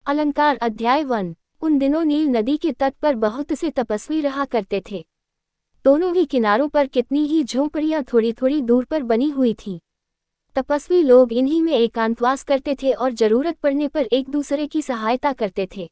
अलंकार अध्याय 1। उन दिनों नील नदी के तट पर बहुत से तपस्वी रहा करते थे। दोनों ही किनारों पर कितनी ही झोंपड़ियां थोड़ी थोड़ी दूर पर बनी हुई थीं। तपस्वी लोग इन्हीं में एकांतवास करते थे और जरूरत पड़ने पर एक दूसरे की सहायता करते थे।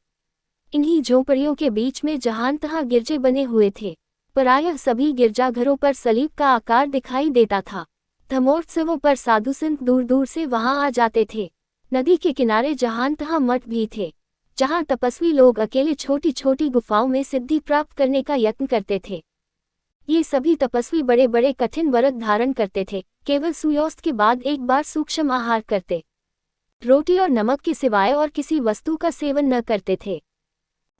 इन्हीं झोंपड़ियों के बीच में जहां तहां गिरजे बने हुए थे। प्रायः सभी गिरजाघरों पर सलीब का आकार दिखाई देता था। धर्मोत्सवों पर साधु संत दूर दूर से वहां आ जाते थे। नदी के किनारे जहां तहां मठ भी थे, जहां तपस्वी लोग अकेले छोटी छोटी गुफाओं में सिद्धि प्राप्त करने का यत्न करते थे। ये सभी तपस्वी बड़े बड़े कठिन व्रत धारण करते थे। केवल सूर्यास्त के बाद एक बार सूक्ष्म आहार करते, रोटी और नमक के सिवाय और किसी वस्तु का सेवन न करते थे।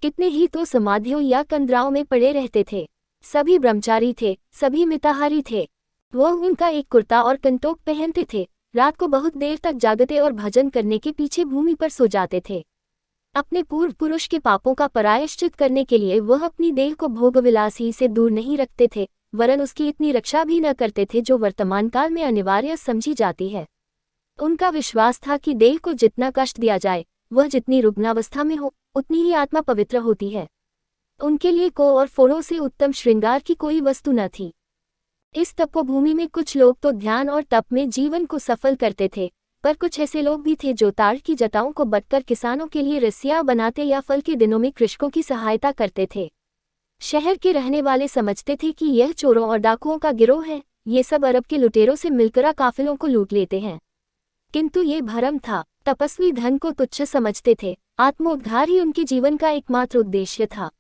कितने ही तो समाधियों या कंदराओं में पड़े रहते थे। सभी ब्रह्मचारी थे, सभी मिताहारी थे। वह उनका एक कुर्ता और कंटोक पहनते थे। रात को बहुत देर तक जागते और भजन करने के पीछे भूमि पर सो जाते थे। अपने पूर्व पुरुष के पापों का प्रायश्चित करने के लिए वह अपनी देह को भोगविलास ही से दूर नहीं रखते थे, वरन उसकी इतनी रक्षा भी न करते थे जो वर्तमान काल में अनिवार्य समझी जाती है। उनका विश्वास था कि देह को जितना कष्ट दिया जाए, वह जितनी रुग्णावस्था में हो, उतनी ही आत्मा पवित्र होती है। उनके लिए को और फोड़ों से उत्तम श्रृंगार की कोई वस्तु न थी। इस तपोभूमि में कुछ लोग तो ध्यान और तप में जीवन को सफल करते थे, पर कुछ ऐसे लोग भी थे जो ताड़ की जटाओं को बटकर किसानों के लिए रस्सियां बनाते या फल के दिनों में कृषकों की सहायता करते थे। शहर के रहने वाले समझते थे कि यह चोरों और डाकुओं का गिरोह है, ये सब अरब के लुटेरों से मिलकर काफिलों को लूट लेते हैं। किंतु ये भ्रम था। तपस्वी धन को तुच्छ समझते थे। आत्मोद्धार ही उनके जीवन का एकमात्र उद्देश्य था।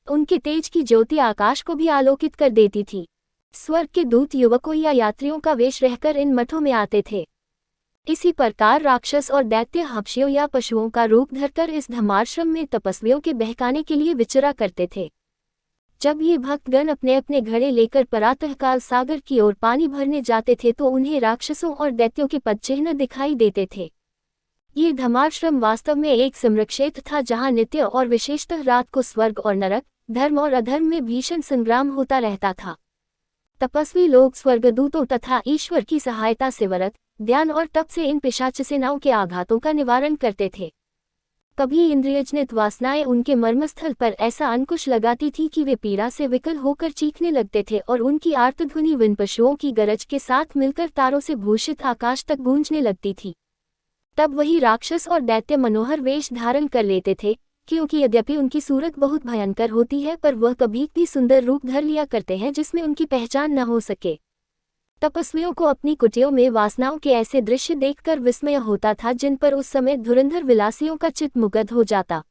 उनके तेज की ज्योति आकाश को भी आलोकित कर देती थी। स्वर्ग के दूत युवकों या यात्रियों का वेश रहकर इन मठों में आते थे। इसी प्रकार राक्षस और दैत्य हबशियों या पशुओं का रूप धरकर इस धर्माश्रम में तपस्वियों के बहकाने के लिए विचरा करते थे। जब ये भक्तगण अपने अपने घड़े लेकर प्रातःकाल सागर की ओर पानी भरने जाते थे तो उन्हें राक्षसों और दैत्यों के पदचिह्न दिखाई देते थे। ये धर्माश्रम वास्तव में एक सम्रक्षेत्र था जहाँ नित्य और विशेषतः रात को स्वर्ग और नरक, धर्म और अधर्म में भीषण संग्राम होता रहता था। तपस्वी लोग स्वर्गदूतों तथा ईश्वर की सहायता से व्रत, ध्यान और तप से इन पिशाच सेनाओं के आघातों का निवारण करते थे। कभी इंद्रियजनित वासनाएं उनके मर्मस्थल पर ऐसा अंकुश लगाती थी कि वे पीड़ा से विकल होकर चीखने लगते थे और उनकी आर्तध्वनि विन पशुओं की गरज के साथ मिलकर तारों से भूषित आकाश तक गूंजने लगती थी। तब वही राक्षस और दैत्य मनोहर वेश धारण कर लेते थे, क्योंकि यद्यपि उनकी सूरत बहुत भयंकर होती है पर वह कभी भी सुंदर रूप धर लिया करते हैं जिसमें उनकी पहचान न हो सके। तपस्वियों को अपनी कुटियों में वासनाओं के ऐसे दृश्य देखकर विस्मय होता था जिन पर उस समय धुरंधर विलासियों का चित्त मुग्ध हो जाता।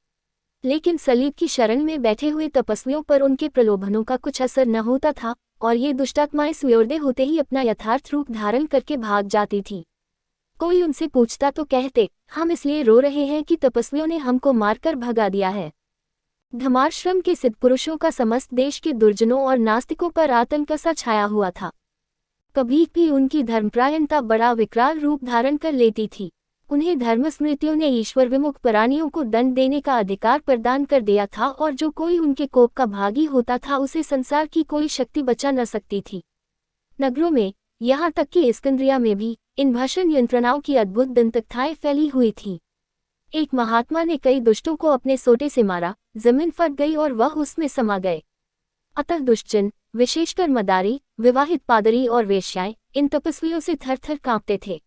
लेकिन सलीब की शरण में बैठे हुए तपस्वियों पर उनके प्रलोभनों का कुछ असर न होता था और ये दुष्टात्माएं सूर्योदय होते ही अपना यथार्थ रूप धारण करके भाग जाती थीं। कोई उनसे पूछता तो कहते, हम इसलिए रो रहे हैं कि तपस्वियों ने हमको मारकर भगा दिया है। धर्माश्रम के सिद्धपुरुषों का समस्त देश के दुर्जनों और नास्तिकों पर आतंक सा छाया हुआ था। कभी भी उनकी धर्मप्रायणता बड़ा विकराल रूप धारण कर लेती थी। उन्हें धर्मस्मृतियों ने ईश्वर विमुख प्राणियों को दंड देने का अधिकार प्रदान कर दिया था और जो कोई उनके कोप का भागी होता था उसे संसार की कोई शक्ति बचा न सकती थी। नगरों में, यहाँ तक कि इस्कंद्रिया में भी इन भाषण यंत्रणाओं की अद्भुत दंतकथाएं फैली हुई थीं। एक महात्मा ने कई दुष्टों को अपने सोटे से मारा, जमीन फट गई और वह उसमें समा गए। अतः दुष्टजन, विशेषकर मदारी, विवाहित पादरी और वेश्याएं इन तपस्वियों से थर थर कांपते थे।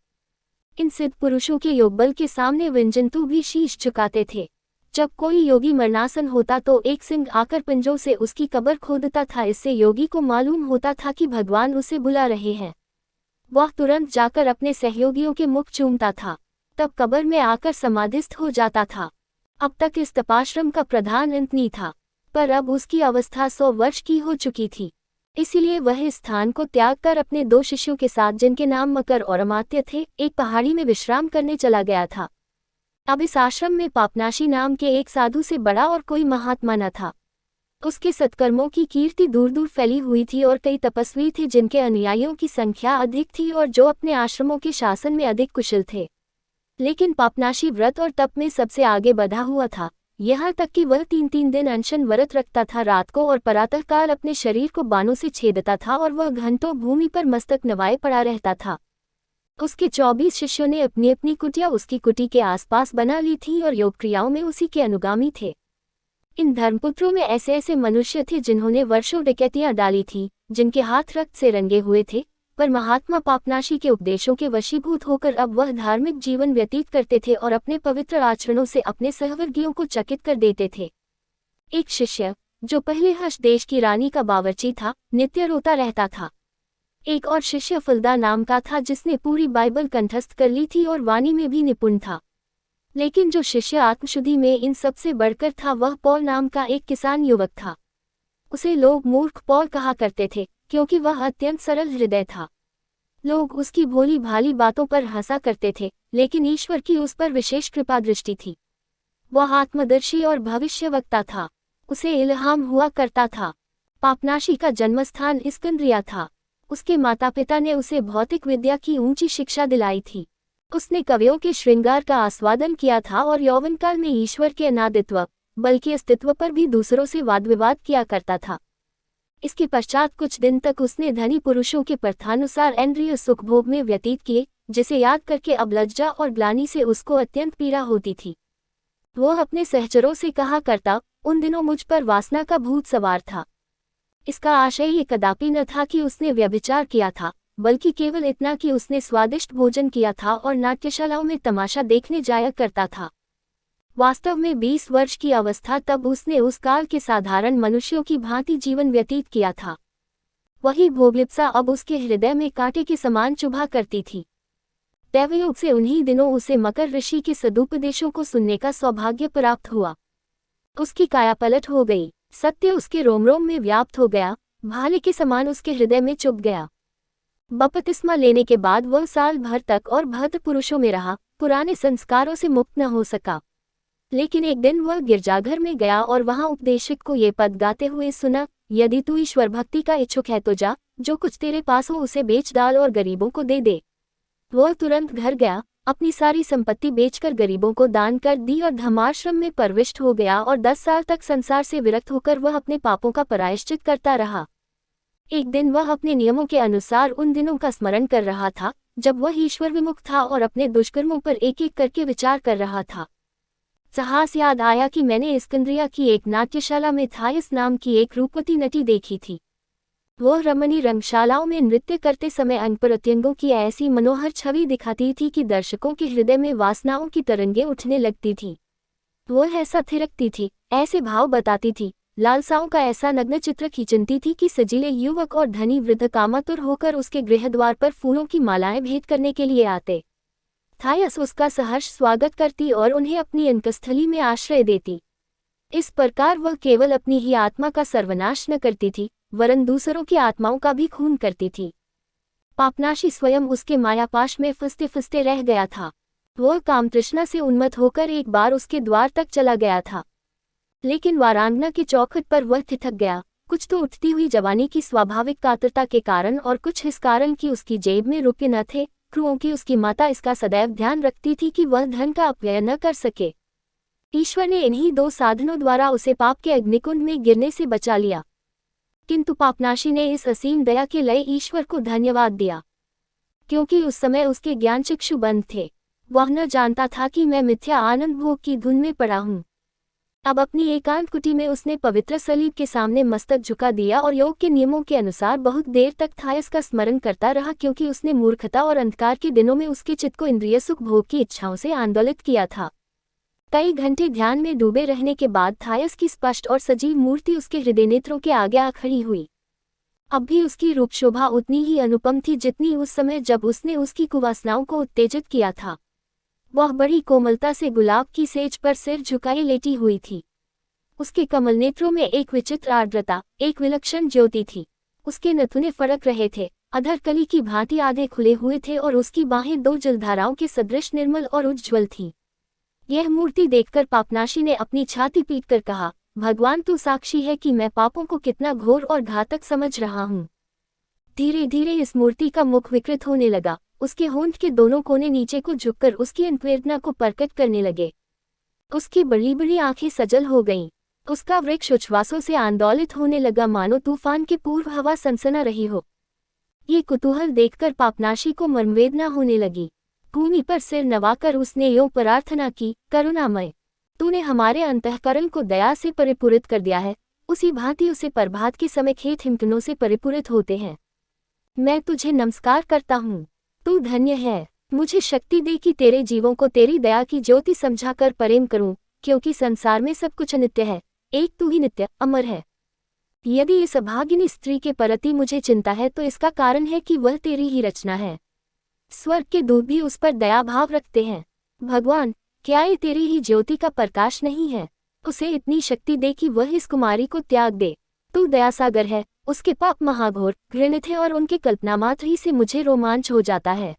इन सिद्ध पुरुषों के योगबल के सामने विंजंतु भी शीश झुकाते थे। जब कोई योगी मरणासन होता तो एक सिंह आकर पिंजों से उसकी कब्र खोदता था। इससे योगी को मालूम होता था कि भगवान उसे बुला रहे हैं। वह तुरंत जाकर अपने सहयोगियों के मुख चूमता था, तब कब्र में आकर समाधिस्थ हो जाता था। अब तक इस तपाश्रम का प्रधान इंतनी था, पर अब उसकी अवस्था 100 वर्ष की हो चुकी थी। इसीलिए वह इस स्थान को त्याग कर अपने 2 शिष्यों के साथ, जिनके नाम मकर और अमात्य थे, एक पहाड़ी में विश्राम करने चला गया था। अब इस आश्रम में पापनाशी नाम के एक साधु से बड़ा और कोई महात्मा न था। उसके सत्कर्मों की कीर्ति दूर दूर फैली हुई थी और कई तपस्वी थे जिनके अनुयायियों की संख्या अधिक थी और जो अपने आश्रमों के शासन में अधिक कुशल थे। लेकिन पापनाशी व्रत और तप में सबसे आगे बढ़ा हुआ था, यहाँ तक कि वह 3-3 दिन अनशन व्रत रखता था। रात को और प्रातःकाल अपने शरीर को बाणों से छेदता था और वह घंटों भूमि पर मस्तक नवाए पड़ा रहता था। उसके 24 शिष्यों ने अपनी अपनी कुटिया उसकी कुटी के आसपास बना ली थी और योग क्रियाओं में उसी के अनुगामी थे। इन धर्मपुत्रों में ऐसे ऐसे मनुष्य थे जिन्होंने वर्षों डकैतियां डाली थी, जिनके हाथ रक्त से रंगे हुए थे, पर महात्मा पापनाशी के उपदेशों के वशीभूत होकर अब वह धार्मिक जीवन व्यतीत करते थे और अपने पवित्र आचरणों से अपने सहवर्गियों को चकित कर देते थे। एक शिष्य, जो पहले हर्ष देश की रानी का बावर्ची था, नित्य रोता रहता था। एक और शिष्य फुल्दा नाम का था, जिसने पूरी बाइबल कंठस्थ कर ली थी और वाणी में भी निपुण था। लेकिन जो शिष्य आत्मशुद्धि में इन सबसे बढ़कर था, वह पॉल नाम का एक किसान युवक था। उसे लोग मूर्ख पॉल कहा करते थे, क्योंकि वह अत्यंत सरल हृदय था। लोग उसकी भोली भाली बातों पर हंसा करते थे, लेकिन ईश्वर की उस पर विशेष कृपा दृष्टि थी। वह आत्मदर्शी और भविष्यवक्ता था। उसे इल्हाम हुआ करता था। पापनाशी का जन्मस्थान इस्कंद्रिया था। उसके माता पिता ने उसे भौतिक विद्या की ऊंची शिक्षा दिलाई थी। उसने कवियों के श्रृंगार का आस्वादन किया था और यौवनकाल में ईश्वर के अनादित्व, बल्कि अस्तित्व पर भी दूसरों से वाद विवाद किया करता था। इसके पश्चात कुछ दिन तक उसने धनी पुरुषों के प्रथानुसार इंद्रिय सुखभोग में व्यतीत किए, जिसे याद करके अब लज्जा और ग्लानि से उसको अत्यंत पीड़ा होती थी। वह अपने सहचरों से कहा करता, उन दिनों मुझ पर वासना का भूत सवार था। इसका आशय ये कदापि न था कि उसने व्यभिचार किया था, बल्कि केवल इतना कि उसने स्वादिष्ट भोजन किया था और नाट्यशालाओं में तमाशा देखने जाया करता था। वास्तव में 20 वर्ष की अवस्था तब उसने उस काल के साधारण मनुष्यों की भांति जीवन व्यतीत किया था। वही भोगलिप्सा अब उसके हृदय में कांटे के समान चुभा करती थी। दैवयोग से उन्हीं दिनों उसे मकर ऋषि के सदुपदेशों को सुनने का सौभाग्य प्राप्त हुआ। उसकी काया पलट हो गई। सत्य उसके रोम रोम में व्याप्त हो गया, भाले के समान उसके हृदय में चुभ गया। बपतिस्मा लेने के बाद वह साल भर तक और भद्र पुरुषों में रहा, पुराने संस्कारों से मुक्त न हो सका। लेकिन एक दिन वह गिरजाघर में गया और वहां उपदेशक को ये पद गाते हुए सुना, यदि तू ईश्वर भक्ति का इच्छुक है तो जा, जो कुछ तेरे पास हो उसे बेच डाल और गरीबों को दे दे। वह तुरंत घर गया, अपनी सारी संपत्ति बेचकर गरीबों को दान कर दी और धर्माश्रम में प्रविष्ट हो गया और 10 साल तक संसार से विरक्त होकर वह अपने पापों का प्रायश्चित करता रहा। एक दिन वह अपने नियमों के अनुसार उन दिनों का स्मरण कर रहा था, जब वह ईश्वर विमुख था और अपने दुष्कर्मों पर एक एक करके विचार कर रहा था। साहस याद आया कि मैंने इस्कंद्रिया की एक नाट्यशाला में थायस नाम की एक रूपवती नटी देखी थी। वह रमणी रंगशालाओं में नृत्य करते समय अंग प्रत्यंगों की ऐसी मनोहर छवि दिखाती थी कि दर्शकों के हृदय में वासनाओं की तरंगें उठने लगती थीं। वह ऐसा थिरकती थी, ऐसे भाव बताती थी, लालसाओं का ऐसा नग्न चित्र खींचती थी कि सजीले युवक और धनी वृद्ध कामातुर होकर उसके गृहद्वार पर फूलों की मालाएं भेंट करने के लिए आते। थायस उसका सहर्ष स्वागत करती और उन्हें अपनी अंकस्थली में आश्रय देती। इस प्रकार वह केवल अपनी ही आत्मा का सर्वनाश न करती थी, वरन दूसरों की आत्माओं का भी खून करती थी। पापनाशी स्वयं उसके मायापाश में फंसते फंसते रह गया था। वह कामतृष्णा से उन्मत्त होकर एक बार उसके द्वार तक चला गया था, लेकिन वारांगना के चौखट पर वह ठिठक गया, कुछ तो उठती हुई जवानी की स्वाभाविक कातरता के कारण और कुछ इस कारण कि उसकी जेब में रुपये न थे, क्योंकि उसकी माता इसका सदैव ध्यान रखती थी कि वह धन का अपव्यय न कर सके। ईश्वर ने इन्हीं 2 साधनों द्वारा उसे पाप के अग्निकुंड में गिरने से बचा लिया। किंतु पापनाशी ने इस असीम दया के लिए ईश्वर को धन्यवाद दिया, क्योंकि उस समय उसके ज्ञानचक्षु बंद थे। वह न जानता था कि मैं मिथ्या आनंद भोग की धुन में पड़ा हूँ। अब अपनी एकांत कुटी में उसने पवित्र सलीब के सामने मस्तक झुका दिया और योग के नियमों के अनुसार बहुत देर तक थायस का स्मरण करता रहा, क्योंकि उसने मूर्खता और अंधकार के दिनों में उसके चित्त को इंद्रिय सुख भोग की इच्छाओं से आंदोलित किया था। कई घंटे ध्यान में डूबे रहने के बाद थायस की स्पष्ट और सजीव मूर्ति उसके हृदय नेत्रों के आगे आ खड़ी हुई। अब भी उसकी रूप शोभा उतनी ही अनुपम थी जितनी उस समय जब उसने उसकी कुवासनाओं को उत्तेजित किया था। वह बड़ी कोमलता से गुलाब की सेज पर सिर झुकाए लेटी हुई थी। उसके कमल नेत्रों में एक विचित्र आर्द्रता, एक विलक्षण ज्योति थी। उसके नथुने फड़क रहे थे, अधर कली की भांति आधे खुले हुए थे और उसकी बाहें 2 जलधाराओं के सदृश निर्मल और उज्ज्वल थीं। यह मूर्ति देखकर पापनाशी ने अपनी छाती पीटकर कहा, भगवान तू साक्षी है कि मैं पापों को कितना घोर और घातक समझ रहा हूँ। धीरे धीरे इस मूर्ति का मुख विकृत होने लगा, उसके होंठ के दोनों कोने नीचे को झुककर उसकी अंतवेदना को प्रकट करने लगे। उसकी बड़ी बड़ी आंखें सजल हो गईं। उसका वृक्ष उच्छ्वासों से आंदोलित होने लगा, मानो तूफान के पूर्व हवा सनसना रही हो। ये कुतूहल देखकर पापनाशी को मर्मवेदना होने लगी। भूमि पर सिर नवाकर उसने यूं प्रार्थना की, करुणामय, तूने हमारे अंतःकरण को दया से परिपूरित कर दिया है, उसी भांति उसे प्रभात के समय खेत हिमकनों से परिपूरित होते हैं। मैं तुझे नमस्कार करता हूँ, तू धन्य है। मुझे शक्ति दे कि तेरे जीवों को तेरी दया की ज्योति समझाकर प्रेम करूं, क्योंकि संसार में सब कुछ अनित्य है, एक तू ही नित्य अमर है। यदि इस अभागिनी स्त्री के प्रति मुझे चिंता है तो इसका कारण है कि वह तेरी ही रचना है। स्वर्ग के दूत भी उस पर दया भाव रखते हैं। भगवान, क्या ये तेरी ही ज्योति का प्रकाश नहीं है? उसे इतनी शक्ति दे कि वह इस कुमारी को त्याग दे। तू दयासागर है, उसके पाप महाघोर घृणित है और उनके कल्पना मात्र ही से मुझे रोमांच हो जाता है।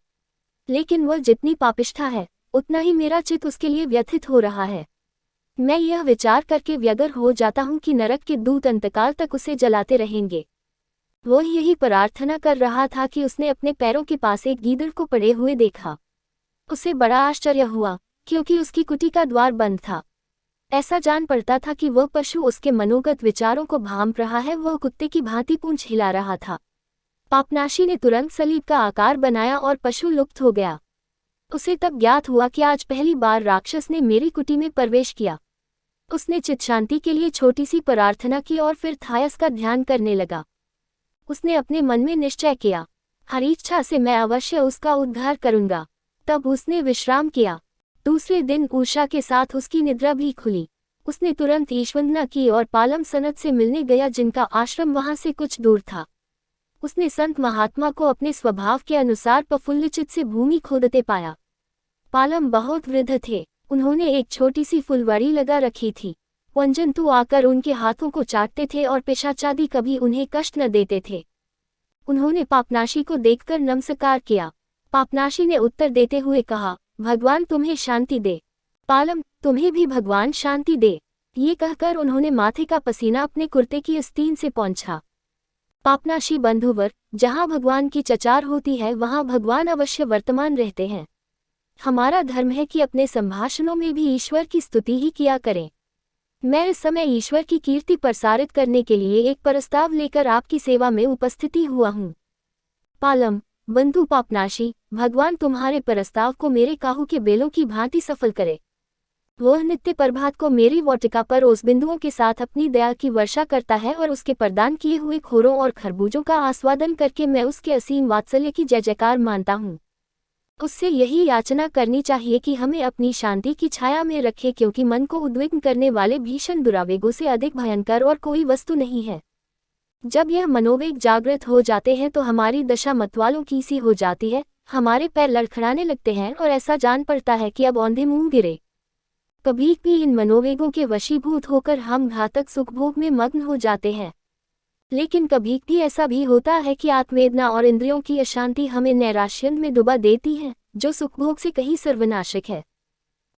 लेकिन वह जितनी पापिष्ठा है, उतना ही मेरा चित्त उसके लिए व्यथित हो रहा है। मैं यह विचार करके व्यग्र हो जाता हूँ कि नरक के दूत अंतकाल तक उसे जलाते रहेंगे। वह यही प्रार्थना कर रहा था कि उसने अपने पैरों के पास एक गीदड़ को पड़े हुए देखा। उसे बड़ा आश्चर्य हुआ, क्योंकि उसकी कुटी का द्वार बंद था। ऐसा जान पड़ता था कि वह पशु उसके मनोगत विचारों को भांप रहा है। वह कुत्ते की भांति पूंछ हिला रहा था। पापनाशी ने तुरंत सलीब का आकार बनाया और पशु लुप्त हो गया। उसे तब ज्ञात हुआ कि आज पहली बार राक्षस ने मेरी कुटी में प्रवेश किया। उसने चित्त शांति के लिए छोटी सी प्रार्थना की और फिर थायस का ध्यान करने लगा। उसने अपने मन में निश्चय किया, हरी इच्छा से मैं अवश्य उसका उद्धार करूंगा। तब उसने विश्राम किया। दूसरे दिन ऊषा के साथ उसकी निद्रा भी खुली। उसने तुरंत ईशवंदना की और पालम सनत से मिलने गया, जिनका आश्रम वहां से कुछ दूर था। उसने संत महात्मा को अपने स्वभाव के अनुसार प्रफुल्लचित से भूमि खोदते पाया। पालम बहुत वृद्ध थे। उन्होंने एक छोटी सी फुलवाड़ी लगा रखी थी। वनजंतु आकर उनके हाथों को चाटते थे और पिशाचादी कभी उन्हें कष्ट न देते थे। उन्होंने पापनाशी को देखकर नमस्कार किया। पापनाशी ने उत्तर देते हुए कहा, भगवान तुम्हें शांति दे। पालम, तुम्हें भी भगवान शांति दे। ये कहकर उन्होंने माथे का पसीना अपने कुर्ते की आस्तीन से पोंछा। पापनाशी बंधुवर, जहाँ भगवान की चचार होती है वहाँ भगवान अवश्य वर्तमान रहते हैं। हमारा धर्म है कि अपने संभाषणों में भी ईश्वर की स्तुति ही किया करें। मैं इस समय ईश्वर की कीर्ति प्रसारित करने के लिए एक प्रस्ताव लेकर आपकी सेवा में उपस्थिति हुआ हूँ। पालम, बंधु पापनाशी, भगवान तुम्हारे प्रस्ताव को मेरे काहू के बेलों की भांति सफल करे। वह नित्य प्रभात को मेरी वाटिका पर ओस बिंदुओं के साथ अपनी दया की वर्षा करता है और उसके प्रदान किए हुए खोरों और खरबूजों का आस्वादन करके मैं उसके असीम वात्सल्य की जय जयकार मानता हूँ। उससे यही याचना करनी चाहिए कि हमें अपनी शांति की छाया में रखे, क्योंकि मन को उद्विग्न करने वाले भीषण दुरावेगों से अधिक भयंकर और कोई वस्तु नहीं है। जब यह मनोवेग जागृत हो जाते हैं तो हमारी दशा मतवालों की सी हो जाती है। हमारे पैर लड़खड़ाने लगते हैं और ऐसा जान पड़ता है कि अब औंधे मुंह गिरे। कभी भी इन मनोवेगों के वशीभूत होकर हम घातक सुखभोग में मग्न हो जाते हैं। लेकिन कभी भी ऐसा भी होता है कि आत्मवेदना और इंद्रियों की अशांति हमें नैराश्य में डुबा देती है, जो सुखभोग से कहीं सर्वनाशक है।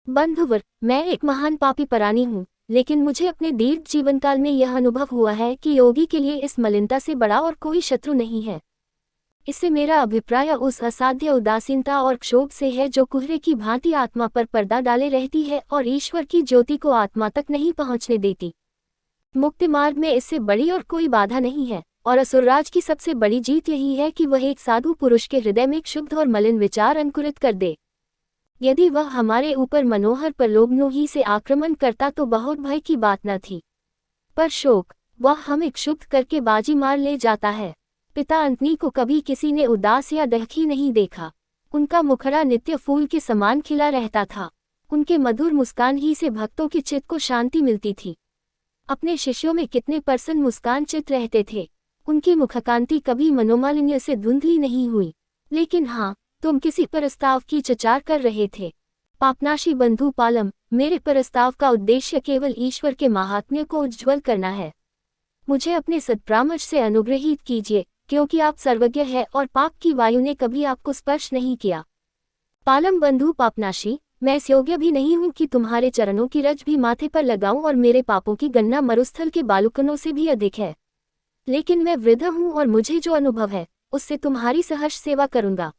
बंधुवर, मैं एक महान पापी प्राणी हूँ, लेकिन मुझे अपने दीर्घ जीवन काल में यह अनुभव हुआ है कि योगी के लिए इस मलिनता से बड़ा और कोई शत्रु नहीं है। इससे मेरा अभिप्राय उस असाध्य उदासीनता और क्षोभ से है जो कुहरे की भांति आत्मा पर पर्दा डाले रहती है और ईश्वर की ज्योति को आत्मा तक नहीं पहुँचने देती। मुक्ति मार्ग में इससे बड़ी और कोई बाधा नहीं है, और असुरराज की सबसे बड़ी जीत यही है कि वह एक साधु पुरुष के हृदय में शुद्ध और मलिन विचार अंकुरित कर दे। यदि वह हमारे ऊपर मनोहर प्रलोभनों ही से आक्रमण करता तो बहुत भय की बात न थी, पर शोक, वह हमें क्षुब्ध करके बाजी मार ले जाता है। पिता अंतनी को कभी किसी ने उदास या दहखी नहीं देखा। उनका मुखड़ा नित्य फूल के समान खिला रहता था। उनके मधुर मुस्कान ही से भक्तों के चित्त को शांति मिलती थी। अपने शिष्यों में कितने प्रसन्न मुस्कान चित रहते थे। उनकी मुखकांति कभी मनोमालिन्य से धुंधली नहीं हुई। लेकिन हाँ, तुम किसी प्रस्ताव की चर्चा कर रहे थे। पापनाशी बंधु पालम, मेरे प्रस्ताव का उद्देश्य केवल ईश्वर के महात्म्य को उज्ज्वल करना है। मुझे अपने सत्परामर्श से अनुग्रहित कीजिए, क्योंकि आप सर्वज्ञ हैं और पाप की वायु ने कभी आपको स्पर्श नहीं किया। पालम बंधु पापनाशी, मैं इस योग्य भी नहीं हूँ कि तुम्हारे चरणों की रज भी माथे पर लगाऊं और मेरे पापों की गणना मरुस्थल के बालुकनों से भी अधिक है। लेकिन मैं वृद्ध हूँ और मुझे जो अनुभव है उससे तुम्हारी सहर्ष सेवा करूंगा।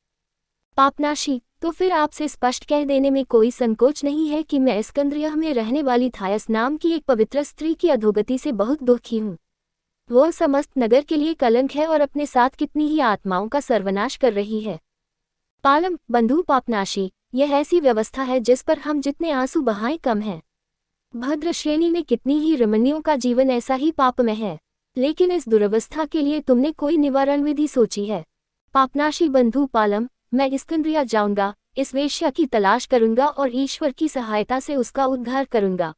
पापनाशी, तो फिर आपसे स्पष्ट कह देने में कोई संकोच नहीं है कि मैं स्कंद्रिया में रहने वाली थायस नाम की एक पवित्र स्त्री की अधोगति से बहुत दुखी हूँ। वह समस्त नगर के लिए कलंक है और अपने साथ कितनी ही आत्माओं का सर्वनाश कर रही है। पालम बंधु पापनाशी, यह ऐसी व्यवस्था है जिस पर हम जितने आंसू बहाएं कम है। भद्र श्रेणी में कितनी ही रमणियों का जीवन ऐसा ही पापमय है, लेकिन इस दुरवस्था के लिए तुमने कोई निवारण विधि सोची है? पापनाशी बंधु पालम, मैं इस्कंद्रिया जाऊंगा, इस वेश्या की तलाश करूंगा और ईश्वर की सहायता से उसका उद्धार करूंगा।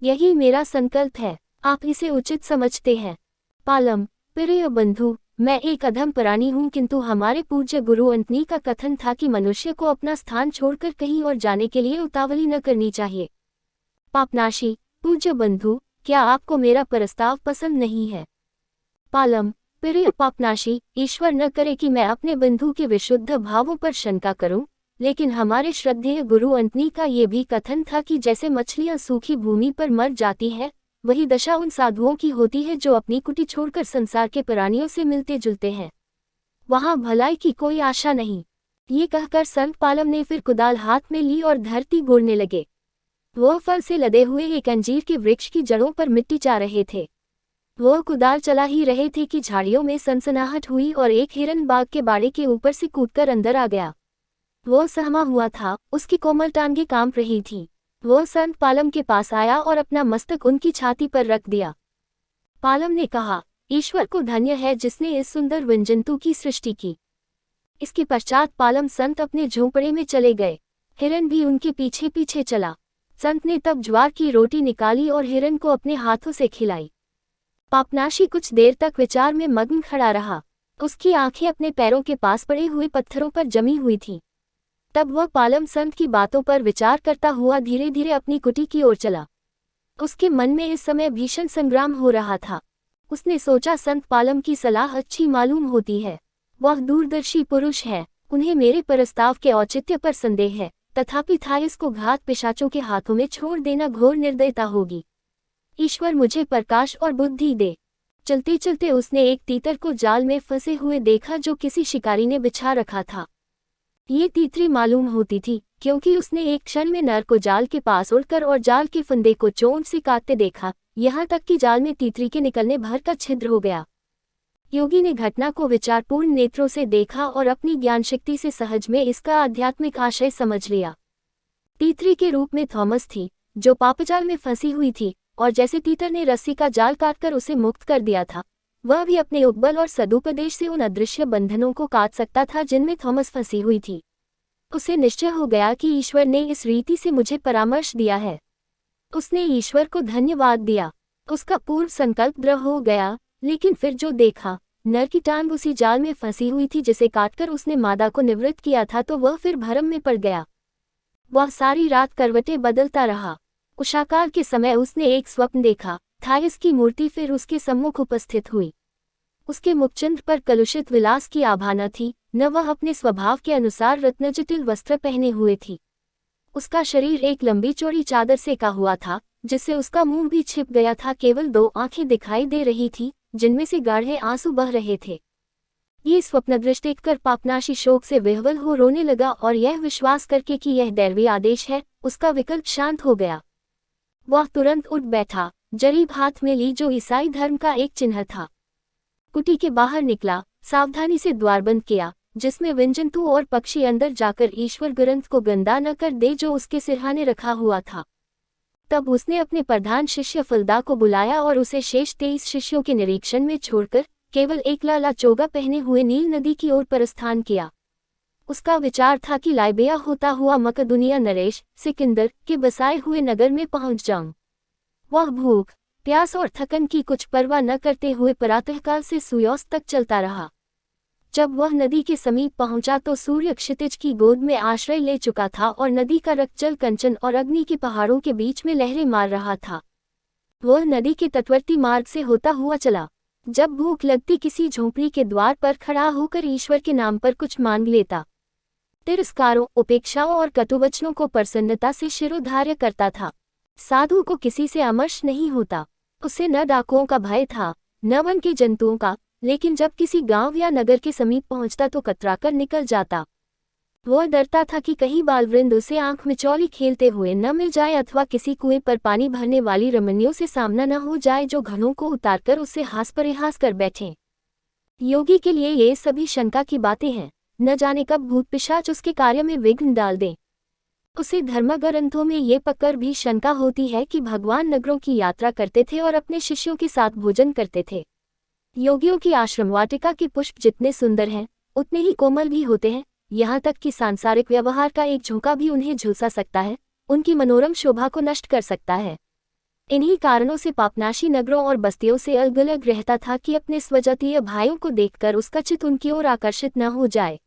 यही मेरा संकल्प है। आप इसे उचित समझते हैं? पालम, प्रिय बंधु, मैं एक अधम प्राणी हूँ, किंतु हमारे पूज्य गुरु अंतनी का कथन था कि मनुष्य को अपना स्थान छोड़कर कहीं और जाने के लिए उतावली न करनी चाहिए। पापनाशी, पूज्य बंधु, क्या आपको मेरा प्रस्ताव पसंद नहीं है? पालम, प्रिय पापनाशी, ईश्वर न करे कि मैं अपने बंधु के विशुद्ध भावों पर शंका करूं, लेकिन हमारे श्रद्धेय गुरु अंतनी का ये भी कथन था कि जैसे मछलियां सूखी भूमि पर मर जाती हैं, वही दशा उन साधुओं की होती है जो अपनी कुटी छोड़कर संसार के प्राणियों से मिलते जुलते हैं। वहां भलाई की कोई आशा नहीं। ये कहकर संत पालम ने फिर कुदाल हाथ में ली और धरती गोड़ने लगे। वह फल से लदे हुए एक अंजीर के वृक्ष की जड़ों पर मिट्टी चा रहे थे। वह कुदाल चला ही रहे थे कि झाड़ियों में सनसनाहट हुई और एक हिरन बाग के बाड़े के ऊपर से कूदकर अंदर आ गया। वह सहमा हुआ था, उसकी कोमल टांगें कांप रही थीं। वह संत पालम के पास आया और अपना मस्तक उनकी छाती पर रख दिया। पालम ने कहा, ईश्वर को धन्य है जिसने इस सुंदर वनजंतु की सृष्टि की। इसके पश्चात पालम संत अपने झोंपड़े में चले गए। हिरन भी उनके पीछे पीछे चला। संत ने तब ज्वार की रोटी निकाली और हिरन को अपने हाथों से खिलाई। पापनाशी कुछ देर तक विचार में मग्न खड़ा रहा। उसकी आंखें अपने पैरों के पास पड़े हुए पत्थरों पर जमी हुई थीं। तब वह पालम संत की बातों पर विचार करता हुआ धीरे धीरे अपनी कुटी की ओर चला। उसके मन में इस समय भीषण संग्राम हो रहा था। उसने सोचा, संत पालम की सलाह अच्छी मालूम होती है। वह दूरदर्शी पुरुष है, उन्हें मेरे प्रस्ताव के औचित्य पर संदेह है, तथापि थाइस को घात पिशाचों के हाथों में छोड़ देना घोर निर्दयता होगी। ईश्वर मुझे प्रकाश और बुद्धि दे। चलते चलते उसने एक तीतर को जाल में फंसे हुए देखा जो किसी शिकारी ने बिछा रखा था। ये तीतरी मालूम होती थी, क्योंकि उसने एक क्षण में नर को जाल के पास उड़कर और जाल के फंदे को चोंच से काटते देखा, यहाँ तक कि जाल में तीतरी के निकलने भर का छिद्र हो गया। योगी ने घटना को विचारपूर्ण नेत्रों से देखा और अपनी ज्ञान शक्ति से सहज में इसका आध्यात्मिक आशय समझ लिया। तीतरी के रूप में थॉमस थी, जो पापजाल में फंसी हुई थी, और जैसे तीतर ने रस्सी का जाल काटकर उसे मुक्त कर दिया था, वह भी अपने उपबल और सदुपदेश से उन अदृश्य बंधनों को काट सकता था जिनमें थॉमस फंसी हुई थी। उसे निश्चय हो गया कि ईश्वर ने इस रीति से मुझे परामर्श दिया है। उसने ईश्वर को धन्यवाद दिया। उसका पूर्व संकल्प दृढ़ हो गया, लेकिन फिर जो देखा, नर की टांग उसी जाल में फंसी हुई थी जिसे काटकर उसने मादा को निवृत्त किया था, तो वह फिर भरम में पड़ गया। वह सारी रात करवटें बदलता रहा। उषाकाल के समय उसने एक स्वप्न देखा। थाइस की मूर्ति फिर उसके सम्मुख उपस्थित हुई। उसके मुखचंद्र पर कलुषित विलास की आभा न थी, न वह अपने स्वभाव के अनुसार रत्नजटिल वस्त्र पहने हुए थी। उसका शरीर एक लंबी चौड़ी चादर से का हुआ था, जिससे उसका मुंह भी छिप गया था। केवल 2 आंखें दिखाई दे रही थी, जिनमें से गाढ़े आंसू बह रहे थे। ये स्वप्न दृष्टि देखकर पापनाशी शोक से विह्वल हो रोने लगा और यह विश्वास करके कि यह दैवीय आदेश है, उसका विकल्प शांत हो गया। वह तुरंत उठ बैठा, जरीब हाथ में ली जो ईसाई धर्म का एक चिन्ह था। कुटी के बाहर निकला, सावधानी से द्वार बंद किया, जिसमें वनजंतु और पक्षी अंदर जाकर ईश्वर ग्रंथ को गंदा न कर दे जो उसके सिरहाने रखा हुआ था। तब उसने अपने प्रधान शिष्य फलदा को बुलाया और उसे शेष 23 शिष्यों के निरीक्षण में छोड़कर केवल एक लाला चोगा पहने हुए नील नदी की ओर प्रस्थान किया। उसका विचार था कि लाइबिया होता हुआ मकदुनिया नरेश सिकंदर के बसाए हुए नगर में पहुंच जाऊं। वह भूख, प्यास और थकन की कुछ परवाह न करते हुए प्रातःकाल से सूर्यास्त तक चलता रहा। जब वह नदी के समीप पहुंचा तो सूर्य क्षितिज की गोद में आश्रय ले चुका था और नदी का रक्तजल कंचन और अग्नि के पहाड़ों के बीच में लहरें मार रहा था। वह नदी के तटवर्ती मार्ग से होता हुआ चला। जब भूख लगती किसी झोंपड़ी के द्वार पर खड़ा होकर ईश्वर के नाम पर कुछ मांग लेता। तिरस्कारों, उपेक्षाओं और कटुवचनों को प्रसन्नता से शिरोधार्य करता था। साधु को किसी से अमर्ष नहीं होता। उसे न डाकुओं का भय था, न वन के जंतुओं का, लेकिन जब किसी गांव या नगर के समीप पहुंचता तो कतराकर निकल जाता। वह डरता था कि कहीं बालवृंद उसे आंख मिचौली खेलते हुए न मिल जाए अथवा किसी कुएं पर पानी भरने वाली रमणियों से सामना न हो जाए जो घड़ों को उतारकर उसे हास परिहास कर बैठें। योगी के लिए ये सभी शंका की बातें हैं। न जाने कब भूत पिशाच उसके कार्य में विघ्न डाल दें। उसे धर्मग्रंथों में ये पकड़ भी शंका होती है कि भगवान नगरों की यात्रा करते थे और अपने शिष्यों के साथ भोजन करते थे। योगियों की आश्रम वाटिका के पुष्प जितने सुंदर हैं उतने ही कोमल भी होते हैं, यहाँ तक कि सांसारिक व्यवहार का एक झोंका भी उन्हें झुलसा सकता है, उनकी मनोरम शोभा को नष्ट कर सकता है। इन्हीं कारणों से पापनाशी नगरों और बस्तियों से अलग अलग रहता था कि अपने स्वजातीय भाइयों को देखकर उसका चित्त उनकी ओर आकर्षित न हो जाए।